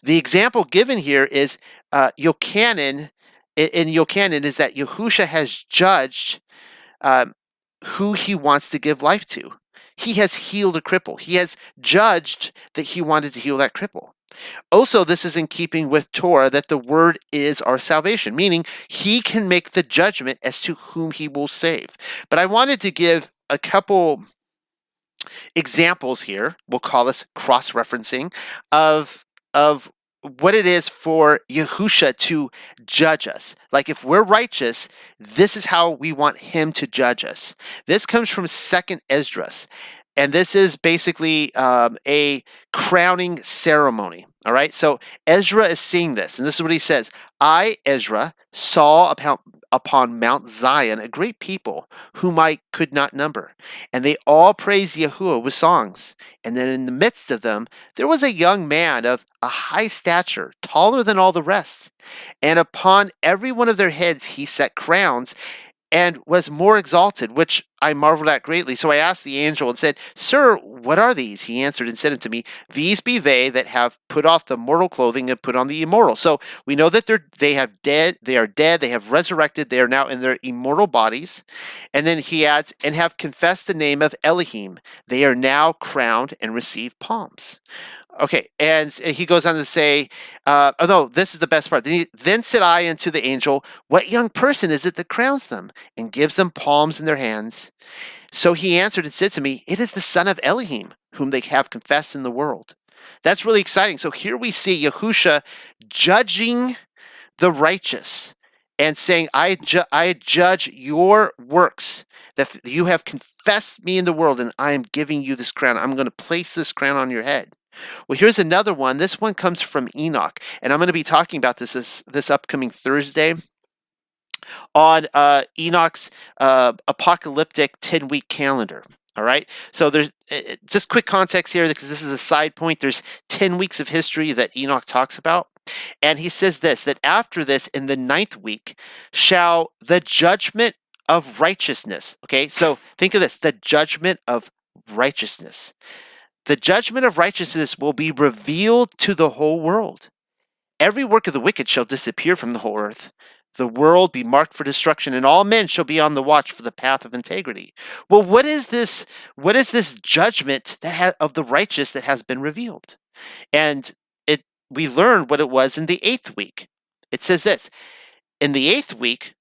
The example given here is Yochanan. In Yochanan is that Yahusha has judged who he wants to give life to. He has healed a cripple. He has judged that he wanted to heal that cripple. Also, this is in keeping with Torah that the word is our salvation, meaning he can make the judgment as to whom he will save. But I wanted to give a couple examples here. We'll call this cross-referencing of what it is for Yahusha to judge us. Like if we're righteous, this is how we want him to judge us. This comes from 2nd Esdras. And this is basically a crowning ceremony. All right. So Ezra is seeing this. And this is what he says. I, Ezra, saw upon Mount Zion a great people whom I could not number. And they all praised Yahuwah with songs. And then in the midst of them, there was a young man of a high stature, taller than all the rest. And upon every one of their heads he set crowns, and was more exalted, which I marveled at greatly. So I asked the angel and said, Sir, what are these? He answered and said unto me, These be they that have put off the mortal clothing and put on the immortal. So we know that they are dead, they have resurrected, they are now in their immortal bodies. And then he adds, and have confessed the name of Elohim. They are now crowned and receive palms. Okay, and he goes on to say, this is the best part. Then said I unto the angel, What young person is it that crowns them and gives them palms in their hands? So he answered and said to me, It is the son of Elohim, whom they have confessed in the world. That's really exciting. So here we see Yahusha judging the righteous and saying, I judge your works, that you have confessed me in the world, and I am giving you this crown. I'm going to place this crown on your head. Well, here's another one. This one comes from Enoch, and I'm going to be talking about this upcoming Thursday on Enoch's apocalyptic 10-week calendar. All right. So there's just quick context here because this is a side point. There's 10 weeks of history that Enoch talks about. And he says this, that after this, in the 9th week, shall the judgment of righteousness. Okay, so think of this, the judgment of righteousness. The judgment of righteousness will be revealed to the whole world. Every work of the wicked shall disappear from the whole earth. The world be marked for destruction, and all men shall be on the watch for the path of integrity. Well, what is this? What is this judgment of the righteous that has been revealed? And we learned what it was in the 8th week. It says this, in the 8th week,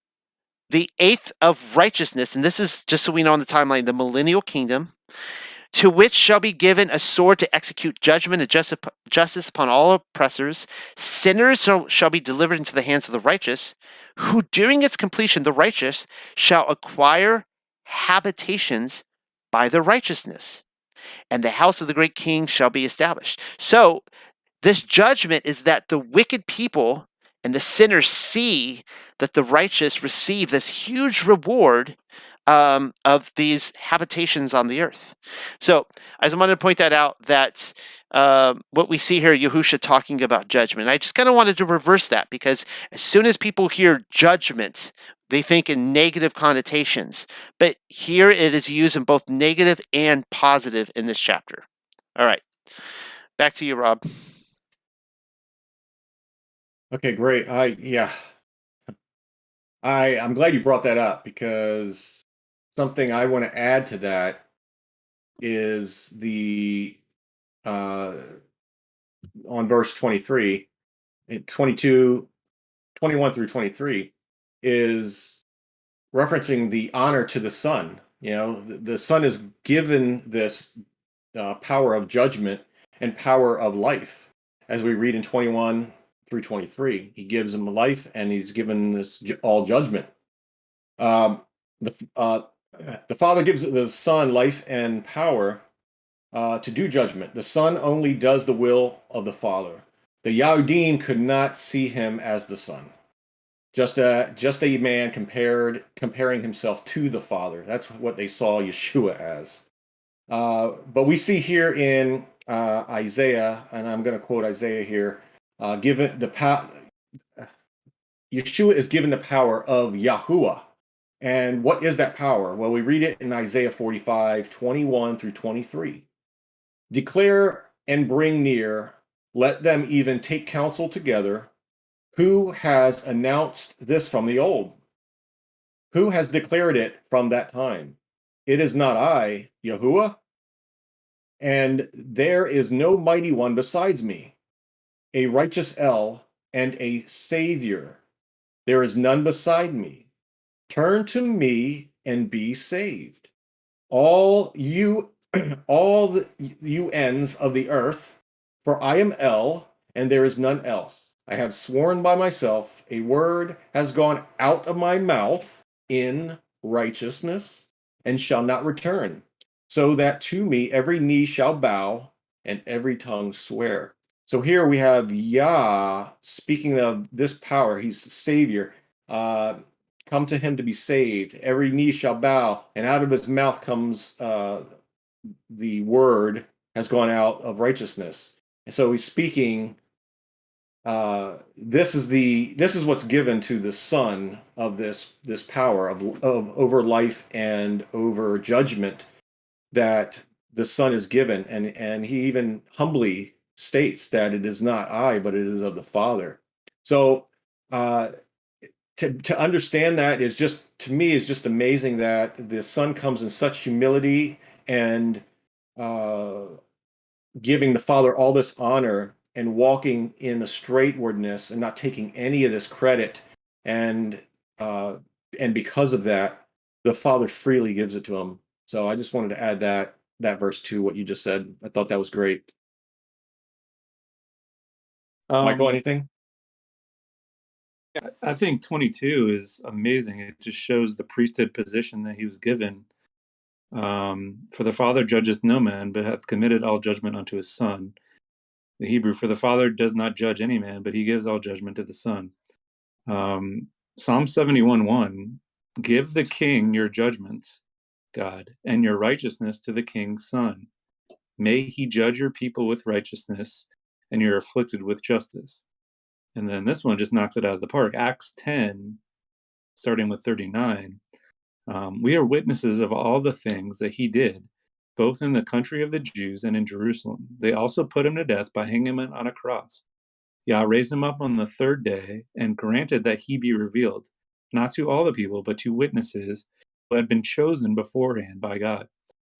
the 8th of righteousness, and this is just so we know on the timeline, the millennial kingdom, to which shall be given a sword to execute judgment and justice upon all oppressors. Sinners shall be delivered into the hands of the righteous, who during its completion, the righteous shall acquire habitations by their righteousness, and the house of the great king shall be established. So this judgment is that the wicked people and the sinners see that the righteous receive this huge reward of these habitations on the earth. So I just wanted to point that out, that what we see here, Yahusha talking about judgment. I just kind of wanted to reverse that, because as soon as people hear judgment, they think in negative connotations. But here it is used in both negative and positive in this chapter. All right. Back to you, Rob. Okay, great. I'm glad you brought that up, because something I want to add to that is the on verse 23, 22, 21 through 23 is referencing the honor to the Son. You know, the Son is given this power of judgment and power of life, as we read in 21 through 23. He gives him life, and he's given this all judgment. The Father gives the Son life and power to do judgment. The Son only does the will of the Father. The Yahudim could not see him as the Son, just a man comparing himself to the Father. That's what they saw Yeshua as. But we see here in Isaiah, and I'm going to quote Isaiah here, given the Yeshua is given the power of Yahuwah. And what is that power? Well, we read it in Isaiah 45, 21 through 23. Declare and bring near, let them even take counsel together. Who has announced this from the old? Who has declared it from that time? It is not I, Yahuwah, and there is no mighty one besides me, a righteous El and a Savior. There is none beside me. Turn to me and be saved, all you you ends of the earth, for I am El, and there is none else. I have sworn by myself, a word has gone out of my mouth in righteousness, and shall not return, so that to me every knee shall bow, and every tongue swear. So here we have Yah speaking of this power. He's the Savior. Come to him to be saved. Every knee shall bow, and out of his mouth comes the word has gone out of righteousness. And so he's speaking. This is what's given to the Son of this power of over life and over judgment that the Son is given, and he even humbly states that it is not I, but it is of the Father. So to understand that is just, to me, is just amazing, that the Son comes in such humility and giving the Father all this honor and walking in the straightwardness and not taking any of this credit, and because of that, the Father freely gives it to him. So I just wanted to add that verse to what you just said. I thought that was great. Michael, anything? I think 22 is amazing. It just shows the priesthood position that he was given. For the Father judgeth no man, but hath committed all judgment unto his Son. The Hebrew, for the Father does not judge any man, but he gives all judgment to the Son. Psalm 71:1, give the king your judgments, God, and your righteousness to the king's son. May he judge your people with righteousness and your afflicted with justice. And then this one just knocks it out of the park. Acts 10, starting with 39. We are witnesses of all the things that he did, both in the country of the Jews and in Jerusalem. They also put him to death by hanging him on a cross. Yah raised him up on the third day and granted that he be revealed, not to all the people, but to witnesses who had been chosen beforehand by God.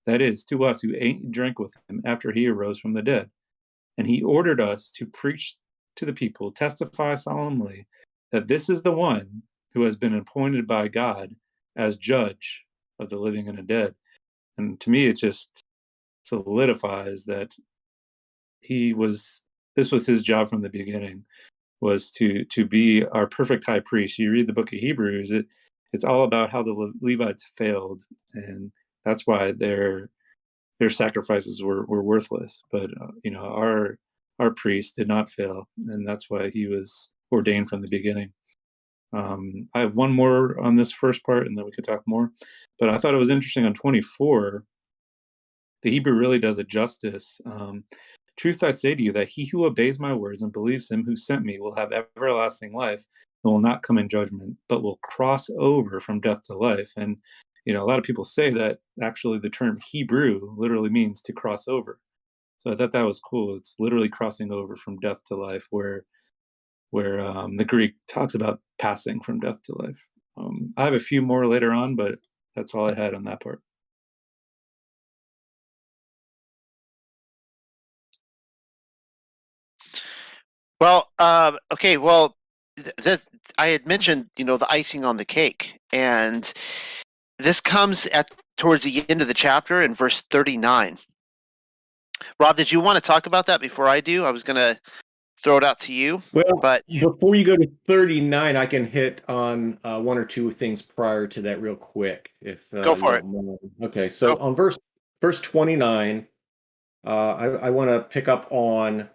That is, to us who ate and drank with him after he arose from the dead. And he ordered us to preach to the people, testify solemnly that this is the one who has been appointed by God as judge of the living and the dead. And to me, it just solidifies that this was his job from the beginning, was to be our perfect high priest. You read the book of Hebrews, it's all about how the Levites failed, and that's why their sacrifices were worthless. But our priest did not fail, and that's why he was ordained from the beginning. I have one more on this first part, and then we could talk more. But I thought it was interesting on 24. The Hebrew really does it justice. Truth I say to you, that he who obeys my words and believes him who sent me will have everlasting life and will not come in judgment, but will cross over from death to life. And a lot of people say that actually the term Hebrew literally means to cross over. So I thought that was cool. It's literally crossing over from death to life, where the Greek talks about passing from death to life. I have a few more later on, but that's all I had on that part. Well, okay. Well, I had mentioned, the icing on the cake, and this comes towards the end of the chapter in verse 39. Rob, did you want to talk about that before I do? I was going to throw it out to you. Well, but before you go to 39, I can hit on one or two things prior to that real quick, if go you for it. don't mind. Okay, so on verse 29, I want to pick up on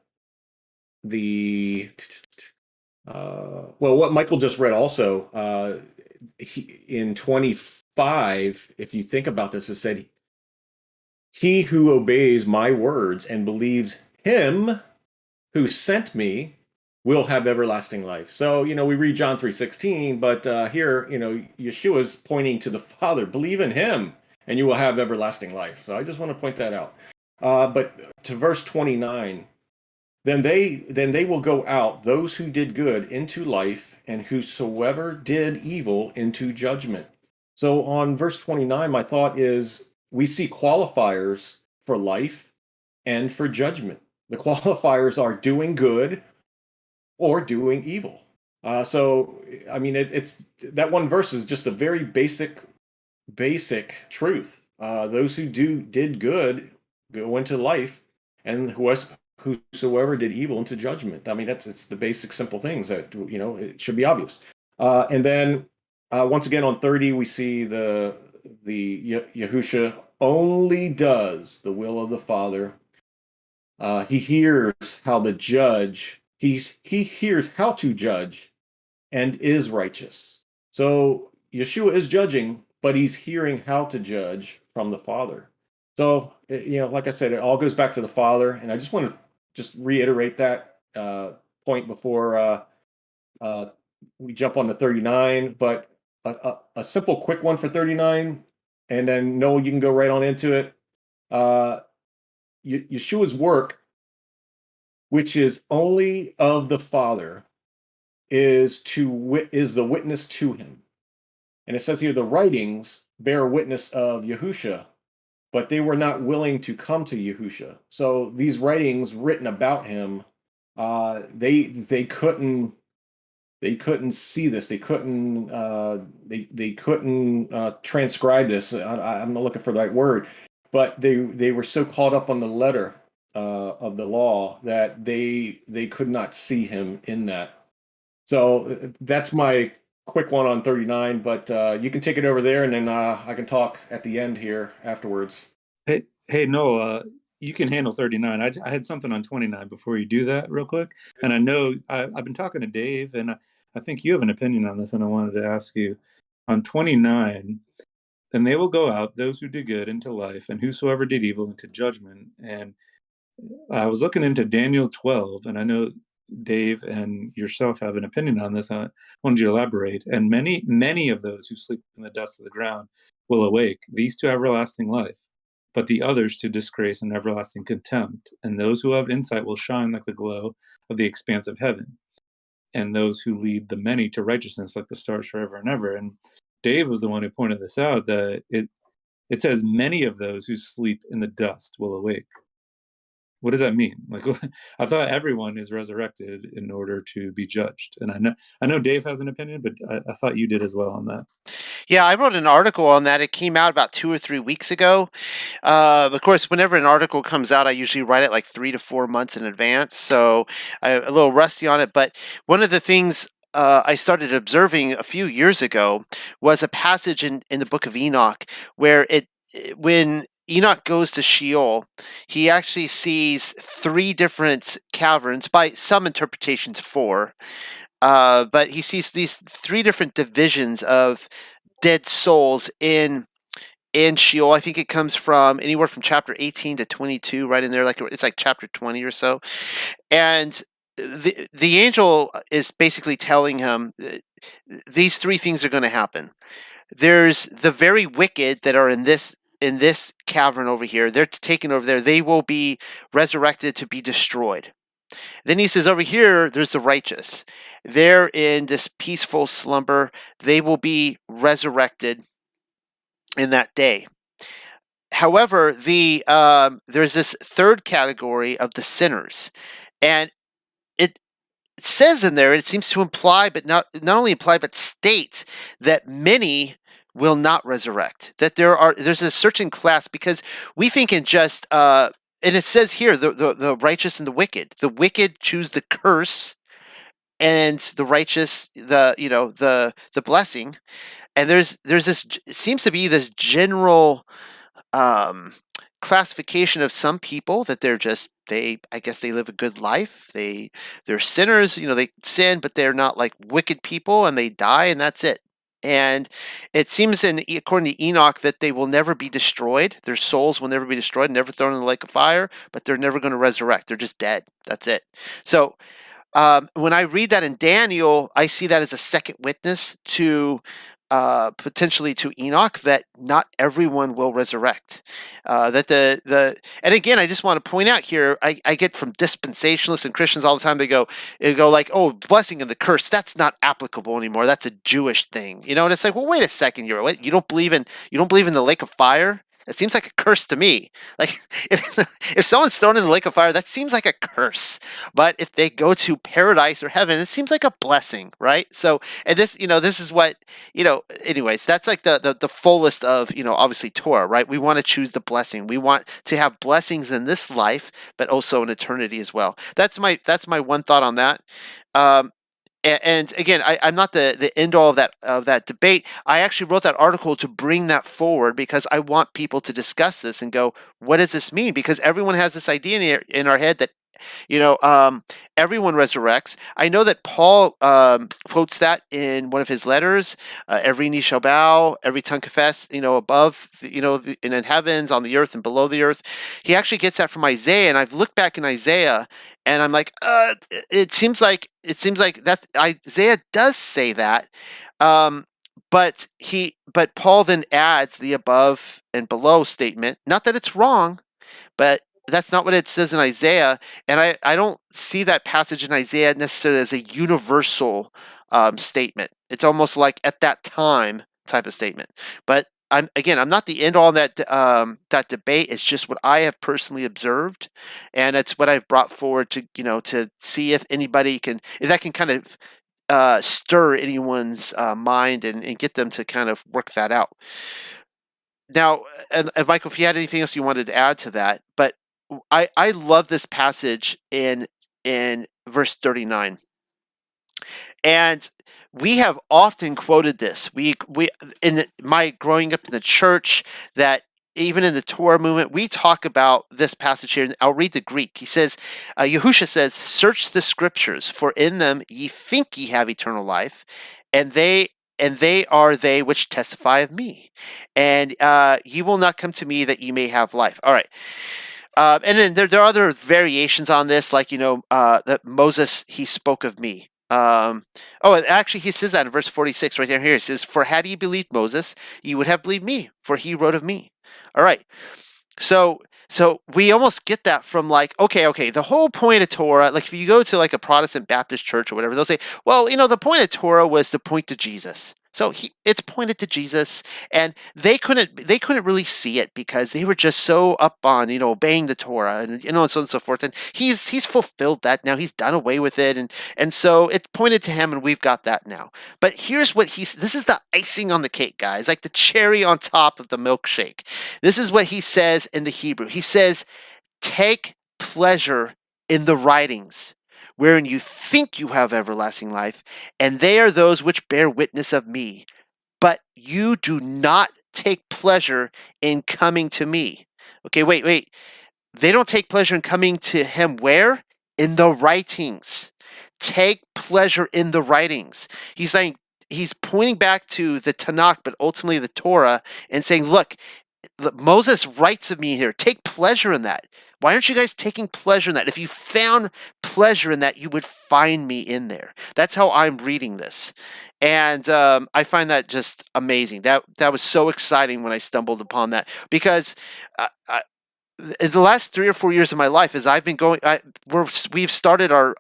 the what Michael just read also. In 25, if you think about this, it said, "He who obeys my words and believes him who sent me will have everlasting life." So, we read John 3:16, but here, Yeshua's pointing to the Father. Believe in him and you will have everlasting life. So I just want to point that out. But to verse 29, then they will go out, those who did good, into life, and whosoever did evil into judgment. So on verse 29, my thought is we see qualifiers for life and for judgment. The qualifiers are doing good or doing evil. So, I mean, it's that one verse is just a very basic truth. Those who did good go into life, and whosoever did evil into judgment. I mean, it's the basic simple things that it should be obvious. And then once again on 30, we see the Yahusha only does the will of the Father. He hears how the judge. He hears how to judge and is righteous. So Yeshua is judging, but he's hearing how to judge from the Father. So, like I said, it all goes back to the Father. And I just want to just reiterate that point before we jump on to 39. But a simple, quick one for 39, and then Noel, you can go right on into it. Yeshua's work, which is only of the Father, is the witness to him. And it says here, the writings bear witness of Yahusha, but they were not willing to come to Yahusha. So these writings written about him, they couldn't see this. They couldn't transcribe this. I'm not looking for the right word, but they were so caught up on the letter of the law that they could not see him in that. So that's my quick one on 39, but you can take it over there, and then I can talk at the end here afterwards. Hey, Noel, you can handle 39. I had something on 29 before you do that real quick. And I know I've been talking to Dave, and I think you have an opinion on this, and I wanted to ask you. On 29, then they will go out, those who did good, into life, and whosoever did evil into judgment. And I was looking into Daniel 12, and I know Dave and yourself have an opinion on this. I wanted you to elaborate. And many of those who sleep in the dust of the ground will awake, these to everlasting life, but the others to disgrace and everlasting contempt. And those who have insight will shine like the glow of the expanse of heaven, and those who lead the many to righteousness like the stars forever and ever. And Dave was the one who pointed this out, that it says many of those who sleep in the dust will awake. What does that mean? Like, I thought everyone is resurrected in order to be judged. And I know Dave has an opinion, but I thought you did as well on that. Yeah, I wrote an article on that. It came out about 2 or 3 weeks ago. Of course, whenever an article comes out, I usually write it like 3 to 4 months in advance, so I'm a little rusty on it. But one of the things I started observing a few years ago was a passage in the book of Enoch where when Enoch goes to Sheol, he actually sees 3 different caverns, by some interpretations 4, but he sees these 3 different divisions of dead souls in Sheol. I think it comes from anywhere from chapter 18 to 22, right in there. Like it's like chapter 20 or so. And the angel is basically telling him these 3 things are going to happen. There's the very wicked that are in this cavern over here. They're taken over there. They will be resurrected to be destroyed. Then he says over here, there's the righteous. They're in this peaceful slumber. They will be resurrected in that day. However, there's this third category of the sinners, and it says in there, it seems to imply, but not only imply, but states that many will not resurrect. That there's a certain class, because we think in just and it says here the righteous and the wicked. The wicked choose the curse, and the righteous the blessing. And there's this, it seems to be this general classification of some people that I guess they live a good life. They're sinners, they sin, but they're not like wicked people, and they die, and that's it. And it seems, according to Enoch, that they will never be destroyed. Their souls will never be destroyed, never thrown in the lake of fire, but they're never going to resurrect. They're just dead. That's it. So when I read that in Daniel, I see that as a second witness to potentially to Enoch, that not everyone will resurrect. That and again, I just want to point out here, I get from dispensationalists and Christians all the time. They go like, oh, blessing and the curse, that's not applicable anymore. That's a Jewish thing, and it's like, well, wait a second, you don't believe in the lake of fire? It seems like a curse to me. Like if someone's thrown in the lake of fire, that seems like a curse. But if they go to paradise or heaven, it seems like a blessing, right? So, and this is what, anyways, that's like the fullest of, obviously Torah, right? We want to choose the blessing. We want to have blessings in this life, but also in eternity as well. That's my one thought on that. And again, I'm not the end all of that debate. I actually wrote that article to bring that forward because I want people to discuss this and go, what does this mean? Because everyone has this idea in our head that everyone resurrects. I know that Paul quotes that in one of his letters. Every knee shall bow, every tongue confess. Above, in the heavens, on the earth, and below the earth. He actually gets that from Isaiah, and I've looked back in Isaiah, and I'm like, it seems like that Isaiah does say that. But Paul then adds the above and below statement. Not that it's wrong, but that's not what it says in Isaiah, and I don't see that passage in Isaiah necessarily as a universal statement. It's almost like at that time type of statement. But I'm not the end all in that debate. It's just what I have personally observed, and it's what I've brought forward to see if anybody can, if that can kind of stir anyone's mind and get them to kind of work that out. Now, and Michael, if you had anything else you wanted to add to that, but I love this passage in verse 39. And we have often quoted this. We in my growing up in the church, that even in the Torah movement, we talk about this passage here. I'll read the Greek. He says, Yahusha says, "Search the scriptures, for in them ye think ye have eternal life, and they are they which testify of me. And ye will not come to me that ye may have life." All right. And then there are other variations on this, like, that Moses, he spoke of me. And actually, he says that in verse 46 right down here. He says, "For had ye believed Moses, ye would have believed me, for he wrote of me." All right. So we almost get that from like, okay, the whole point of Torah, like if you go to like a Protestant Baptist church or whatever, they'll say, well, the point of Torah was to point to Jesus. So it's pointed to Jesus, and they couldn't really see it because they were just so up on obeying the Torah and so on and so forth. And he's fulfilled that now. He's done away with it, and so it pointed to him, and we've got that now. But here's what this is the icing on the cake, guys, like the cherry on top of the milkshake. This is what he says in the Hebrew. He says, "Take pleasure in the writings, wherein you think you have everlasting life, and they are those which bear witness of me. But you do not take pleasure in coming to me." Okay, wait. They don't take pleasure in coming to him where? In the writings. Take pleasure in the writings. He's saying, he's pointing back to the Tanakh, but ultimately the Torah, and saying, look, Moses writes of me here. Take pleasure in that. Why aren't you guys taking pleasure in that? If you found pleasure in that, you would find me in there. That's how I'm reading this. And I find that just amazing. That was so exciting when I stumbled upon that, because in the last 3 or 4 years of my life, as I've been going, we've started our,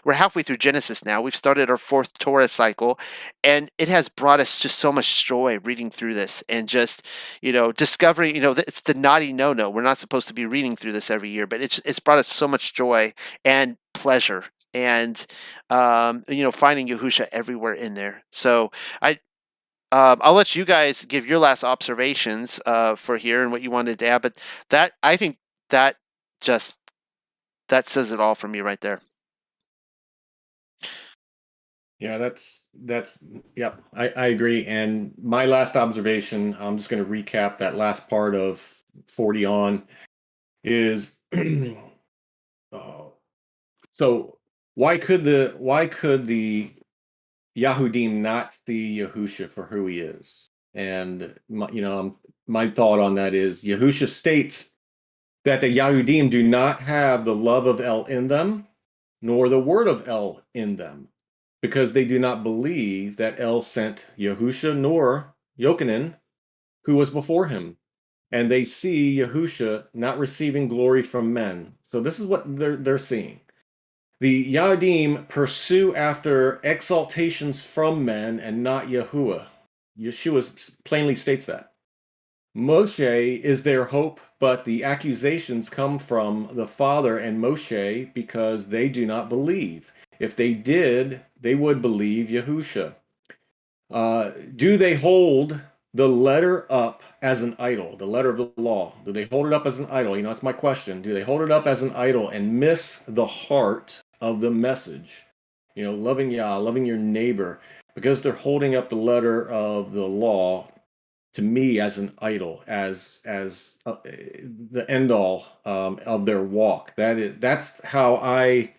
we're halfway through Genesis now. We've started our 4th Torah cycle, and it has brought us just so much joy reading through this and just, discovering, it's the naughty no-no. We're not supposed to be reading through this every year, but it's brought us so much joy and pleasure, and finding Yahusha everywhere in there. So I'll let you guys give your last observations for here and what you wanted to add, but I think that says it all for me right there. Yeah, yep, I agree. And my last observation, I'm just going to recap that last part of 40 on, is so why could the Yahudim not see Yahusha for who he is? And my thought on that is, Yahusha states that the Yahudim do not have the love of El in them, nor the word of El in them, because they do not believe that El sent Yahusha nor Yochanan, who was before him. And they see Yahusha not receiving glory from men. So this is what they're seeing. The Yahudim pursue after exaltations from men and not Yahuwah. Yeshua plainly states that. Moshe is their hope, but the accusations come from the Father and Moshe because they do not believe. If they did, they would believe Yahusha. Do they hold the letter up as an idol, the letter of the law? Do they hold it up as an idol? That's my question. Do they hold it up as an idol and miss the heart of the message? Loving Yah, loving your neighbor, because they're holding up the letter of the law to me as an idol, as the end all of their walk. That's how I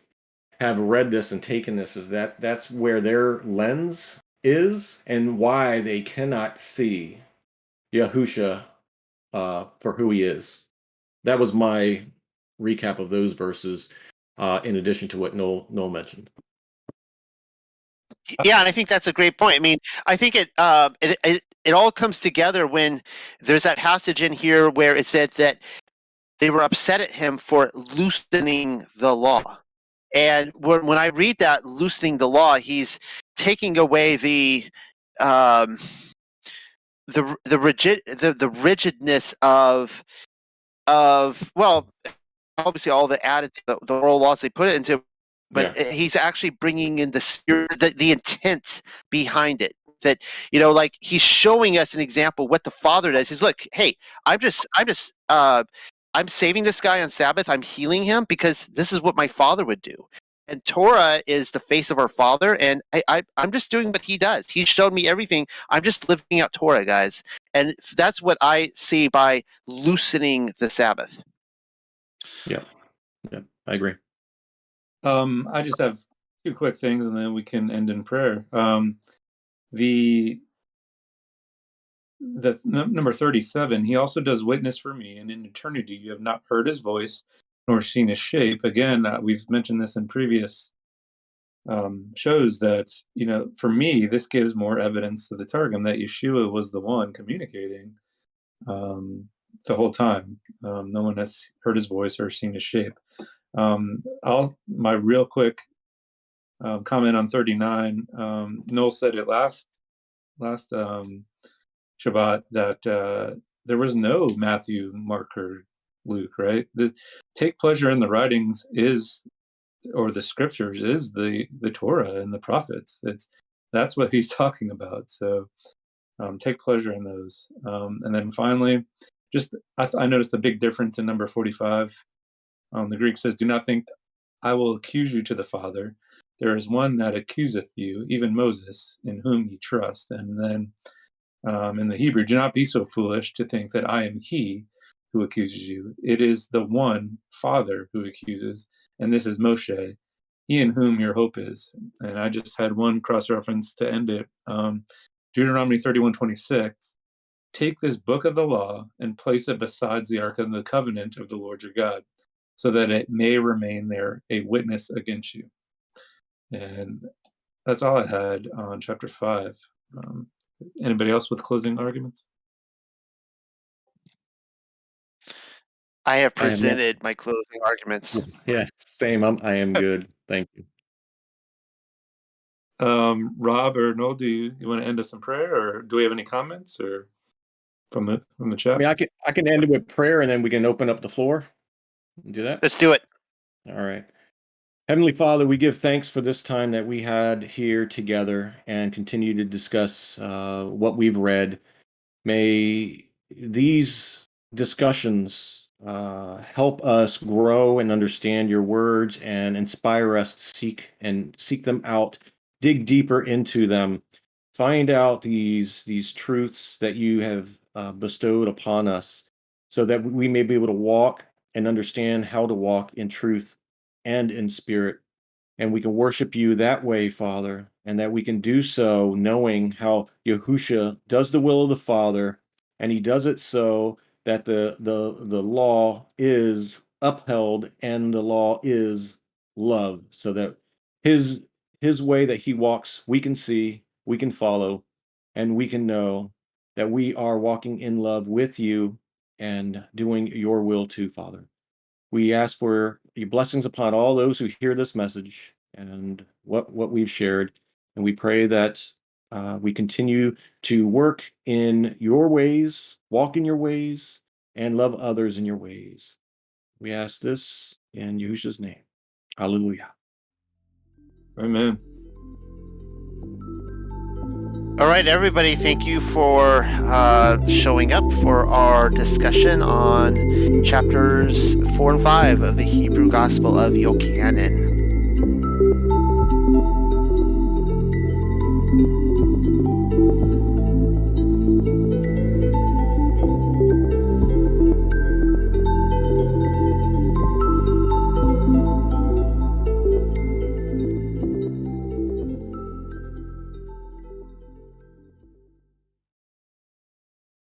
have read this and taken this, is that's where their lens is, and why they cannot see Yahusha for who he is. That was my recap of those verses, in addition to what Noel mentioned. Yeah, and I think that's a great point. I mean, I think it all comes together when there's that passage in here where it said that they were upset at him for loosening the law. And when I read that, loosening the law, he's taking away the rigidness of well, obviously all the added the oral laws they put it into, but he's actually bringing in the spirit, the intent behind it. That like he's showing us an example what the Father does. He's, look, hey, I'm saving this guy on Sabbath. I'm healing him because this is what my Father would do. And Torah is the face of our Father, and I'm just doing what he does. He showed me everything. I'm just living out Torah, guys. And that's what I see by loosening the Sabbath. Yeah, I agree. I just have 2 quick things, and then we can end in prayer. The number 37, he also does witness for me, and in eternity you have not heard his voice nor seen his shape. Again, we've mentioned this in previous shows that, for me, this gives more evidence to the Targum that Yeshua was the one communicating the whole time. No one has heard his voice or seen his shape. My real quick comment on 39. Noel said it last Shabbat that there was no Matthew, Mark, or Luke, right? Take pleasure in the writings or the scriptures is the Torah and the prophets. That's what he's talking about. So take pleasure in those. And then finally, I noticed a big difference in number 45. The Greek says, "Do not think I will accuse you to the Father. There is one that accuseth you, even Moses, in whom ye trust." And then in the Hebrew, "Do not be so foolish to think that I am he who accuses you. It is the one Father who accuses, and this is Moshe, he in whom your hope is." And I just had one cross-reference to end it. Deuteronomy 31:26. "Take this book of the law and place it besides the ark of the covenant of the Lord your God, so that it may remain there a witness against you." And that's all I had on chapter 5. Anybody else with closing arguments? I have I am not- presented my closing arguments. Yeah, same. I am good. Thank you. Rob or Noel, do you want to end us in prayer, or do we have any comments or from the chat? I mean, I can end it with prayer, and then we can open up the floor and do that. Let's do it. All right. Heavenly Father, we give thanks for this time that we had here together and continue to discuss what we've read. May these discussions help us grow and understand your words and inspire us to seek them out, dig deeper into them, find out these truths that you have bestowed upon us, so that we may be able to walk and understand how to walk in truth and in spirit. And we can worship you that way, Father, and that we can do so knowing how Yahusha does the will of the Father, and he does it so that the law is upheld and the law is love, so that his way that he walks, we can see, we can follow, and we can know that we are walking in love with you and doing your will too, Father. We ask for your blessings upon all those who hear this message and what we've shared. And we pray that we continue to work in your ways, walk in your ways, and love others in your ways. We ask this in Yahushua's name. Hallelujah. Amen. All right, everybody, thank you for showing up for our discussion on chapters 4 and 5 of the Hebrew Gospel of Yochanan.